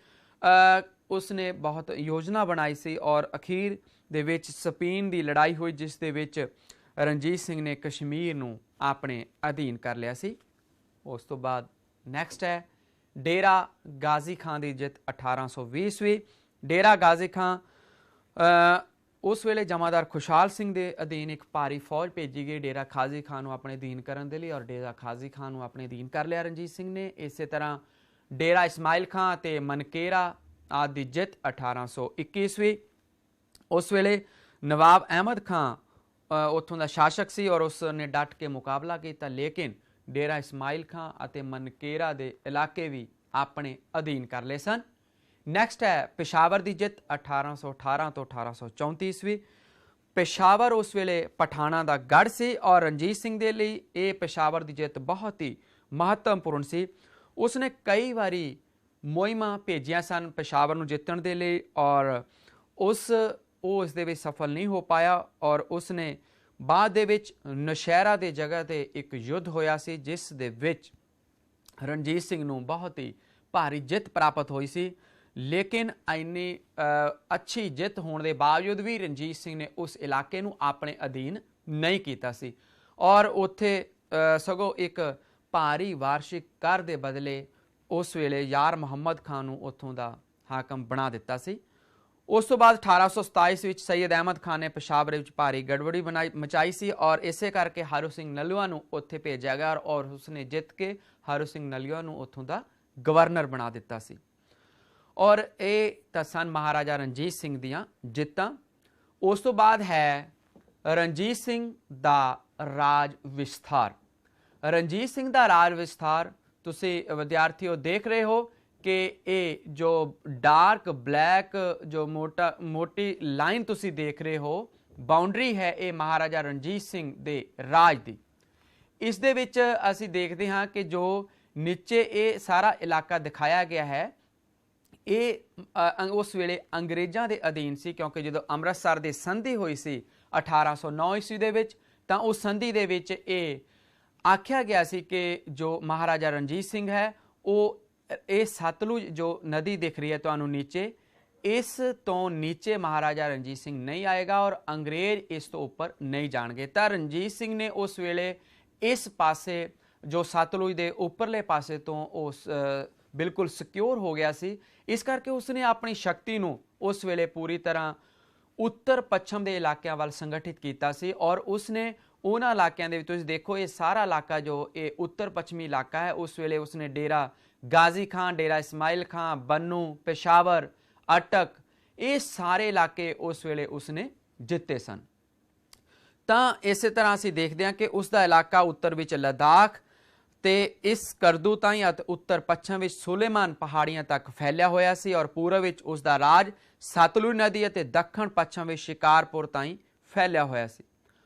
ਉਸਨੇ ਬਹੁਤ ਯੋਜਨਾ ਬਣਾਈ ਸੀ ਔਰ ਅਖੀਰ ਦੇ ਵਿੱਚ ਸਪੇਨ ਦੀ ਲੜਾਈ ਹੋਈ ਜਿਸ ਦੇ ਵਿੱਚ ਰਣਜੀਤ ਸਿੰਘ ਨੇ ਕਸ਼ਮੀਰ ਨੂੰ ਆਪਣੇ ਅਧੀਨ ਕਰ ਲਿਆ ਸੀ। ਉਸ ਤੋਂ ਬਾਅਦ ਨੈਕਸਟ ਹੈ ਡੇਰਾ ਗਾਜ਼ੀ ਖਾਂ ਦੀ ਜਿੱਤ 1820 ਈਸਵੀ। ਡੇਰਾ ਗਾਜ਼ੀ ਖਾਂ ਉਸ ਵੇਲੇ ਜਮਾਦਾਰ ਖੁਸ਼ਹਾਲ ਸਿੰਘ ਦੇ ਅਧੀਨ ਇੱਕ ਭਾਰੀ ਫੌਜ ਭੇਜੀ ਗਈ ਡੇਰਾ ਖਾਜ਼ੀ ਖਾਂ ਨੂੰ ਆਪਣੇ ਅਧੀਨ ਕਰਨ ਦੇ ਲਈ ਔਰ ਡੇਰਾ ਖਾਜ਼ੀ ਖਾਂ ਨੂੰ ਆਪਣੇ ਅਧੀਨ ਕਰ ਲਿਆ ਰਣਜੀਤ ਸਿੰਘ ਨੇ। ਇਸੇ ਤਰ੍ਹਾਂ ਡੇਰਾ ਇਸਮਾਇਲ ਖਾਂ ਅਤੇ ਮਨਕੇਰਾ ਆਦਿ ਦੀ ਜਿੱਤ 1821 ਈਸਵੀ। ਉਸ ਵੇਲੇ ਨਵਾਬ ਅਹਿਮਦ ਖਾਂ ਉੱਥੋਂ ਦਾ ਸ਼ਾਸਕ ਸੀ ਔਰ ਉਸ ਨੇ ਡਟ ਕੇ ਮੁਕਾਬਲਾ ਕੀਤਾ, ਲੇਕਿਨ ਡੇਰਾ ਇਸਮਾਇਲ ਖਾਂ ਅਤੇ ਮਨਕੇਰਾ ਦੇ ਇਲਾਕੇ ਵੀ ਆਪਣੇ ਅਧੀਨ ਕਰ ਲਏ ਸਨ। ਨੈਕਸਟ ਹੈ ਪੇਸ਼ਾਵਰ ਦੀ ਜਿੱਤ 1818 ਤੋਂ 1834 ਈਸਵੀ। ਪੇਸ਼ਾਵਰ ਉਸ ਵੇਲੇ ਪਠਾਨਾਂ ਦਾ ਗੜ੍ਹ ਸੀ ਔਰ ਰਣਜੀਤ ਸਿੰਘ ਦੇ ਲਈ ਇਹ ਪੇਸ਼ਾਵਰ ਦੀ ਜਿੱਤ ਬਹੁਤ ਹੀ ਮਹੱਤਵਪੂਰਨ ਸੀ। ਉਸਨੇ ਕਈ ਵਾਰੀ ਮੁਹਿੰਮਾਂ ਭੇਜੀਆਂ ਸਨ ਪੇਸ਼ਾਵਰ ਨੂੰ ਜਿੱਤਣ ਦੇ ਲਈ ਔਰ ਉਹ ਇਸ ਦੇ ਵਿੱਚ ਸਫਲ ਨਹੀਂ ਹੋ ਪਾਇਆ ਔਰ ਉਸਨੇ ਬਾਅਦ ਦੇ ਵਿੱਚ ਨੌਸ਼ਹਿਰਾ ਦੇ ਜਗ੍ਹਾ ਤੇ ਇੱਕ ਯੁੱਧ ਹੋਇਆ ਸੀ ਜਿਸ ਦੇ ਵਿੱਚ ਰਣਜੀਤ ਸਿੰਘ ਨੂੰ ਬਹੁਤ ਹੀ ਭਾਰੀ ਜਿੱਤ ਪ੍ਰਾਪਤ ਹੋਈ ਸੀ, ਲੇਕਿਨ ਇੰਨੀ ਅੱਛੀ ਜਿੱਤ ਹੋਣ ਦੇ ਬਾਵਜੂਦ ਵੀ ਰਣਜੀਤ ਸਿੰਘ ਨੇ ਉਸ ਇਲਾਕੇ ਨੂੰ ਆਪਣੇ ਅਧੀਨ ਨਹੀਂ ਕੀਤਾ ਸੀ ਔਰ ਉੱਥੇ ਸਗੋਂ ਇੱਕ ਭਾਰੀ ਵਾਰਸ਼ਿਕ ਕਰ ਦੇ ਬਦਲੇ ਉਸ ਵੇਲੇ ਯਾਰ ਮੁਹੰਮਦ ਖਾਨ ਨੂੰ ਉੱਥੋਂ ਦਾ ਹਾਕਮ ਬਣਾ ਦਿੱਤਾ ਸੀ। ਉਸ ਤੋਂ ਬਾਅਦ 1827 ਵਿੱਚ ਸੈਯਦ ਅਹਿਮਦ ਖਾਨ ਨੇ ਪੇਸ਼ਾਵਰ ਵਿੱਚ ਭਾਰੀ ਗੜਬੜੀ ਮਚਾਈ ਸੀ ਔਰ ਇਸੇ ਕਰਕੇ ਹਾਰੂ ਸਿੰਘ ਨਲੂਆ ਨੂੰ ਉੱਥੇ ਭੇਜਿਆ ਗਿਆ ਔਰ ਉਸਨੇ ਜਿੱਤ ਕੇ ਹਾਰੂ ਸਿੰਘ ਨਲੂਆ ਨੂੰ ਉੱਥੋਂ ਦਾ ਗਵਰਨਰ ਬਣਾ ਦਿੱਤਾ ਸੀ। ਔਰ ਇਹ ਤਾਂ ਸਨ ਮਹਾਰਾਜਾ ਰਣਜੀਤ ਸਿੰਘ ਦੀਆਂ ਜਿੱਤਾਂ। ਉਸ ਤੋਂ ਬਾਅਦ ਹੈ ਰਣਜੀਤ ਸਿੰਘ ਦਾ ਰਾਜ ਵਿਸਥਾਰ। ਰਣਜੀਤ ਸਿੰਘ ਦਾ ਰਾਜ ਵਿਸਥਾਰ ਤੁਸੀਂ ਵਿਦਿਆਰਥੀਓ ਦੇਖ ਰਹੇ ਹੋ ਕਿ ਇਹ ਜੋ ਡਾਰਕ ਬਲੈਕ ਜੋ ਮੋਟੀ ਲਾਈਨ ਤੁਸੀਂ ਦੇਖ ਰਹੇ ਹੋ ਬਾਉਂਡਰੀ ਹੈ ਇਹ ਮਹਾਰਾਜਾ ਰਣਜੀਤ ਸਿੰਘ ਦੇ ਰਾਜ ਦੀ। ਇਸ ਦੇ ਵਿੱਚ ਅਸੀਂ ਦੇਖਦੇ ਹਾਂ ਕਿ ਜੋ ਨੀਚੇ ਇਹ ਸਾਰਾ ਇਲਾਕਾ ਦਿਖਾਇਆ ਗਿਆ ਹੈ ਇਹ ਉਸ ਵੇਲੇ ਅੰਗਰੇਜ਼ਾਂ ਦੇ ਅਧੀਨ ਸੀ, ਕਿਉਂਕਿ ਜਦੋਂ ਅੰਮ੍ਰਿਤਸਰ ਦੀ ਸੰਧੀ ਹੋਈ ਸੀ 1809 ਈਸਵੀ ਦੇ ਵਿੱਚ ਤਾਂ ਉਸ ਸੰਧੀ ਦੇ ਵਿੱਚ ਇਹ ਆਖਿਆ ਗਿਆ ਸੀ ਕਿ ਜੋ ਮਹਾਰਾਜਾ ਰਣਜੀਤ ਸਿੰਘ ਹੈ ਉਹ ਇਹ ਸਤਲੁਜ ਜੋ ਨਦੀ ਦਿਖ ਰਹੀ ਹੈ ਤੁਹਾਨੂੰ ਨੀਚੇ, ਇਸ ਤੋਂ ਨੀਚੇ ਮਹਾਰਾਜਾ ਰਣਜੀਤ ਸਿੰਘ ਨਹੀਂ ਆਏਗਾ ਔਰ ਅੰਗਰੇਜ਼ ਇਸ ਤੋਂ ਉੱਪਰ ਨਹੀਂ ਜਾਣਗੇ। ਤਾਂ ਰਣਜੀਤ ਸਿੰਘ ਨੇ ਉਸ ਵੇਲੇ ਇਸ ਪਾਸੇ ਜੋ ਸਤਲੁਜ ਦੇ ਉੱਪਰਲੇ ਪਾਸੇ ਤੋਂ ਉਸ ਬਿਲਕੁਲ ਸਿਕਿਉਰ ਹੋ ਗਿਆ ਸੀ, ਇਸ ਕਰਕੇ ਉਸਨੇ ਆਪਣੀ ਸ਼ਕਤੀ ਨੂੰ ਉਸ ਵੇਲੇ ਪੂਰੀ ਤਰ੍ਹਾਂ ਉੱਤਰ ਪੱਛਮ ਦੇ ਇਲਾਕਿਆਂ ਵੱਲ ਸੰਗਠਿਤ ਕੀਤਾ ਸੀ ਔਰ ਉਸਨੇ ਉਹਨਾਂ ਇਲਾਕਿਆਂ ਦੇ ਵਿੱਚ ਤੁਸੀਂ ਦੇਖੋ ਇਹ ਸਾਰਾ ਇਲਾਕਾ ਜੋ ਇਹ ਉੱਤਰ ਪੱਛਮੀ ਇਲਾਕਾ ਹੈ ਉਸ ਵੇਲੇ ਉਸਨੇ ਡੇਰਾ ਗਾਜ਼ੀ ਖਾਂ, ਡੇਰਾ ਇਸਮਾਇਲ ਖਾਂ, ਬੰਨੂ, ਪੇਸ਼ਾਵਰ, ਅਟਕ ਇਹ ਸਾਰੇ ਇਲਾਕੇ ਉਸ ਵੇਲੇ ਉਸਨੇ ਜਿੱਤੇ ਸਨ। ਤਾਂ ਇਸੇ ਤਰ੍ਹਾਂ ਅਸੀਂ ਦੇਖਦੇ ਹਾਂ ਕਿ ਉਸ ਦਾ ਇਲਾਕਾ ਉੱਤਰ ਵਿੱਚ ਲੱਦਾਖ ਤੇ ਇਸ ਕਰਦੂ ਤਾਈਂ ਅਤੇ ਉੱਤਰ ਪੱਛਮ ਵਿੱਚ ਸੁਲੇਮਾਨ ਪਹਾੜੀਆਂ ਤੱਕ ਫੈਲਿਆ ਹੋਇਆ ਸੀ ਔਰ ਪੂਰਬ ਵਿੱਚ ਉਸ ਦਾ ਰਾਜ ਸਤਲੁਜ ਨਦੀ ਅਤੇ ਦੱਖਣ ਪੱਛਮ ਵਿੱਚ ਸ਼ਿਕਾਰਪੁਰ ਤਾਈਂ ਫੈਲਿਆ ਹੋਇਆ ਸੀ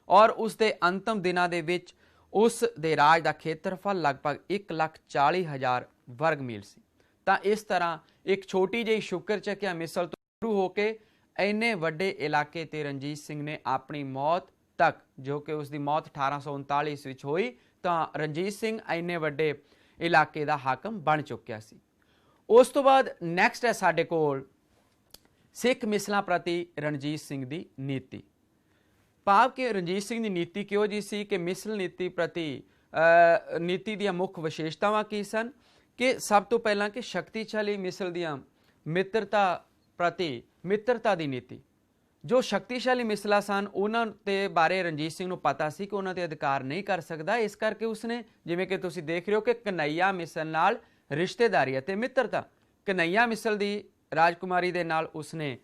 ਔਰ ਉਸ ਦੇ ਅੰਤਮ ਦਿਨਾਂ ਦੇ ਵਿੱਚ ਉਸ ਦੇ ਰਾਜ ਦਾ ਖੇਤਰਫਲ ਲਗਭਗ 1,40,000 ਵਰਗ ਮੀਲ ਸੀ। ਤਾਂ ਇਸ ਤਰ੍ਹਾਂ ਇੱਕ ਛੋਟੀ ਜਿਹੀ ਸ਼ੁਕਰ ਚੱਕਿਆ ਮਿਸਲ ਤੋਂ ਸ਼ੁਰੂ ਹੋ ਕੇ ਇੰਨੇ ਵੱਡੇ ਇਲਾਕੇ ਤੇ ਰਣਜੀਤ ਸਿੰਘ ਨੇ ਆਪਣੀ ਮੌਤ ਤੱਕ, ਜੋ ਕਿ ਉਸ ਦੀ ਮੌਤ 1839 ਵਿੱਚ ਹੋਈ, ਤਾਂ ਰਣਜੀਤ ਸਿੰਘ ਇੰਨੇ ਵੱਡੇ ਇਲਾਕੇ ਦਾ ਹਾਕਮ ਬਣ ਚੁੱਕਿਆ ਸੀ। ਉਸ ਤੋਂ ਬਾਅਦ ਨੈਕਸਟ ਹੈ ਸਾਡੇ ਕੋਲ ਸਿੱਖ ਮਿਸਲਾਂ ਪ੍ਰਤੀ ਰਣਜੀਤ ਸਿੰਘ ਦੀ ਨੀਤੀ। ਭਾਵ ਕਿ ਰਣਜੀਤ ਸਿੰਘ ਦੀ ਨੀਤੀ ਕਿਹੋ ਜਿਹੀ ਸੀ ਕਿ ਮਿਸਲ ਨੀਤੀ ਪ੍ਰਤੀ ਨੀਤੀ ਦੀਆਂ ਮੁੱਖ ਵਿਸ਼ੇਸ਼ਤਾਵਾਂ ਕੀ ਸਨ ਕਿ ਸਭ ਤੋਂ ਪਹਿਲਾਂ ਕਿ ਸ਼ਕਤੀਸ਼ਾਲੀ ਮਿਸਲ ਦੀਆਂ ਮਿੱਤਰਤਾ ਪ੍ਰਤੀ ਮਿੱਤਰਤਾ ਦੀ ਨੀਤੀ। ਜੋ ਸ਼ਕਤੀਸ਼ਾਲੀ ਮਿਸਲਾਂ ਸਨ ਉਹਨਾਂ ਦੇ ਬਾਰੇ ਰਣਜੀਤ ਸਿੰਘ ਨੂੰ ਪਤਾ ਸੀ ਕਿ ਉਹਨਾਂ ਤੇ ਅਧਿਕਾਰ ਨਹੀਂ ਕਰ ਸਕਦਾ, ਇਸ ਕਰਕੇ ਉਸਨੇ ਜਿਵੇਂ ਕਿ ਤੁਸੀਂ ਦੇਖ ਰਹੇ ਹੋ ਕਿ ਕਨਈਆ ਮਿਸਲ ਨਾਲ ਰਿਸ਼ਤੇਦਾਰੀ ਅਤੇ ਮਿੱਤਰਤਾ। ਕਨਈਆ ਮਿਸਲ ਦੀ ਰਾਜਕੁਮਾਰੀ ਦੇ ਨਾਲ ਉਸਨੇ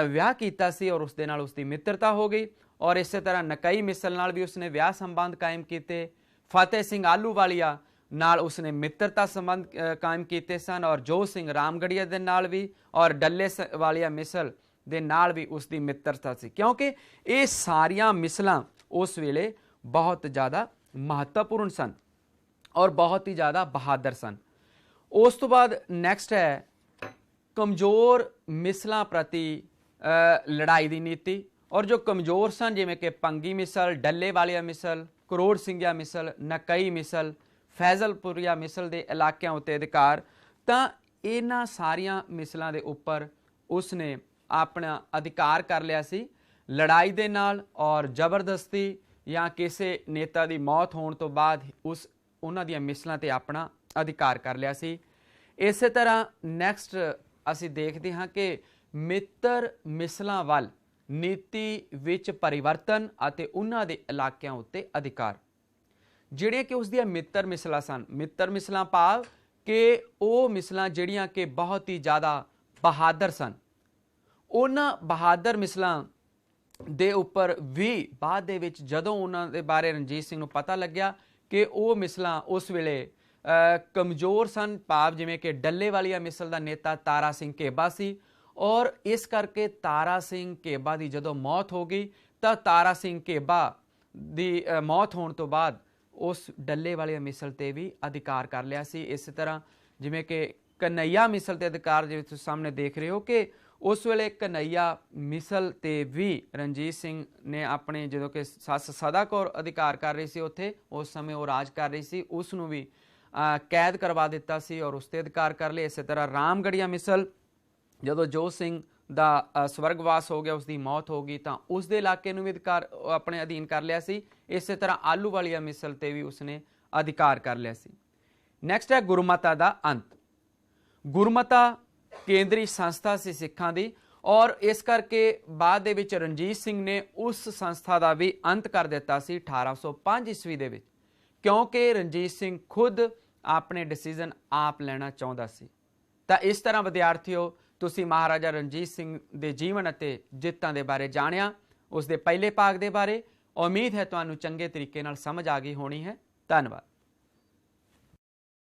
ਵਿਆਹ ਕੀਤਾ ਸੀ ਔਰ ਉਸ ਦੇ ਨਾਲ ਉਸਦੀ ਮਿੱਤਰਤਾ ਹੋ ਗਈ ਔਰ ਇਸੇ ਤਰ੍ਹਾਂ ਨਕਈ ਮਿਸਲ ਨਾਲ ਵੀ ਉਸਨੇ ਵਿਆਹ ਸੰਬੰਧ ਕਾਇਮ ਕੀਤੇ। ਫਤਿਹ ਸਿੰਘ ਆਹਲੂਵਾਲੀਆ ਨਾਲ ਉਸਨੇ ਮਿੱਤਰਤਾ ਸੰਬੰਧ ਕਾਇਮ ਕੀਤੇ ਸਨ ਔਰ ਜੋ ਸਿੰਘ ਰਾਮਗੜੀਆ ਦੇ ਨਾਲ ਵੀ ਔਰ ਡੱਲੇ ਵਾਲੀਆ ਮਿਸਲ ਦੇ ਨਾਲ ਵੀ ਉਸ ਦੀ ਮਿੱਤਰਤਾ ਸੀ, ਕਿਉਂਕਿ ਇਹ ਸਾਰੀਆਂ ਮਿਸਲਾਂ ਉਸ ਵੇਲੇ ਬਹੁਤ ਜ਼ਿਆਦਾ ਮਹੱਤਵਪੂਰਨ ਸਨ ਔਰ ਬਹੁਤ ਹੀ ਜ਼ਿਆਦਾ ਬਹਾਦਰ ਸਨ। ਉਸ ਤੋਂ ਬਾਅਦ ਨੈਕਸਟ ਹੈ ਕਮਜ਼ੋਰ ਮਿਸਲਾਂ ਪ੍ਰਤੀ ਲੜਾਈ ਦੀ ਨੀਤੀ और जो कमज़ोर सन जिमें कि पंगी मिसल, डल्ले वालिया मिसल, करोड़ ਸਿੰਘਿਆ मिसल, नकई मिसल, फैजलपुरिया मिसल के इलाकों उत्ते अधिकार, तो इन्हां सारिया मिसलों के उपर उसने अपना अधिकार कर लिया सी लड़ाई दे नाल और जबरदस्ती या किसी नेता की मौत होने तो बाद उस उन्हां दी मिसलों ते अपना अधिकार कर लिया सी। इस तरह नैक्सट असी देखते हाँ कि मित्र मिसलों वाल नीति विच परिवर्तन अते उन्हां दे इलाकों उत्ते अधिकार जिहड़े कि उसदियां मित्र मिसलां सन। मित्र मिसलां भाव कि वो मिसलां जिहड़ियां कि बहुत ही ज़्यादा बहादुर सन। उन्हां बहादुर मिसलां दे उपर भी बाद दे विच जदों उन्हां दे बारे रणजीत सिंह नूं पता लग्या कि वो मिसलां उस वेले कमज़ोर सन, भाव जिवें कि डल्ले वाली मिसल का नेता तारा सिंह घेबा सी, और इस करके तारा सिंह घेबा की जदों मौत हो गई तो तारा सिंह घेबा की मौत होने तो बाद उस डल्ले वाली मिसल ते भी अधिकार कर लिया सी। इस तरह जिमें कि कन्हैया मिसल ते अधिकार जिवें तुसीं सामने देख रहे हो कि उस वेले कन्हैया मिसल ते भी रणजीत सिंह ने अपने जो कि सस सदा कौर अधिकार कर रही सी उत्थे, उस समय वो राज कर रही सी, उसनूं भी कैद करवा दिता सी और उसते अधिकार कर लिया। इस तरह रामगढ़िया मिसल जदों जोत सिंह का स्वर्गवास हो गया, उसकी मौत हो गई, तो उस दे इलाके नूं भी अधिकार अपने अधीन कर लिया सी। इस तरह आलू वाली मिसल ते भी उसने अधिकार कर लिया सी। नैक्सट है गुरमता का अंत। गुरमता केंद्रीय संस्था सी सिखां दी, और इस करके बाद दे विच रणजीत सिंह ने उस संस्था का भी अंत कर दिता सी 1805 ईस्वी दे विच, क्योंकि रणजीत सिंह खुद अपने डिसीजन आप लेना चाहता सी। तो इस तरह विद्यार्थियों तुसी महाराजा रणजीत सिंह के जीवन अते जित्तां दे बारे जानिया, उसके पहले भाग के बारे। उम्मीद है तुहानूं चंगे तरीके नाल समझ आ गई होनी है। धन्यवाद।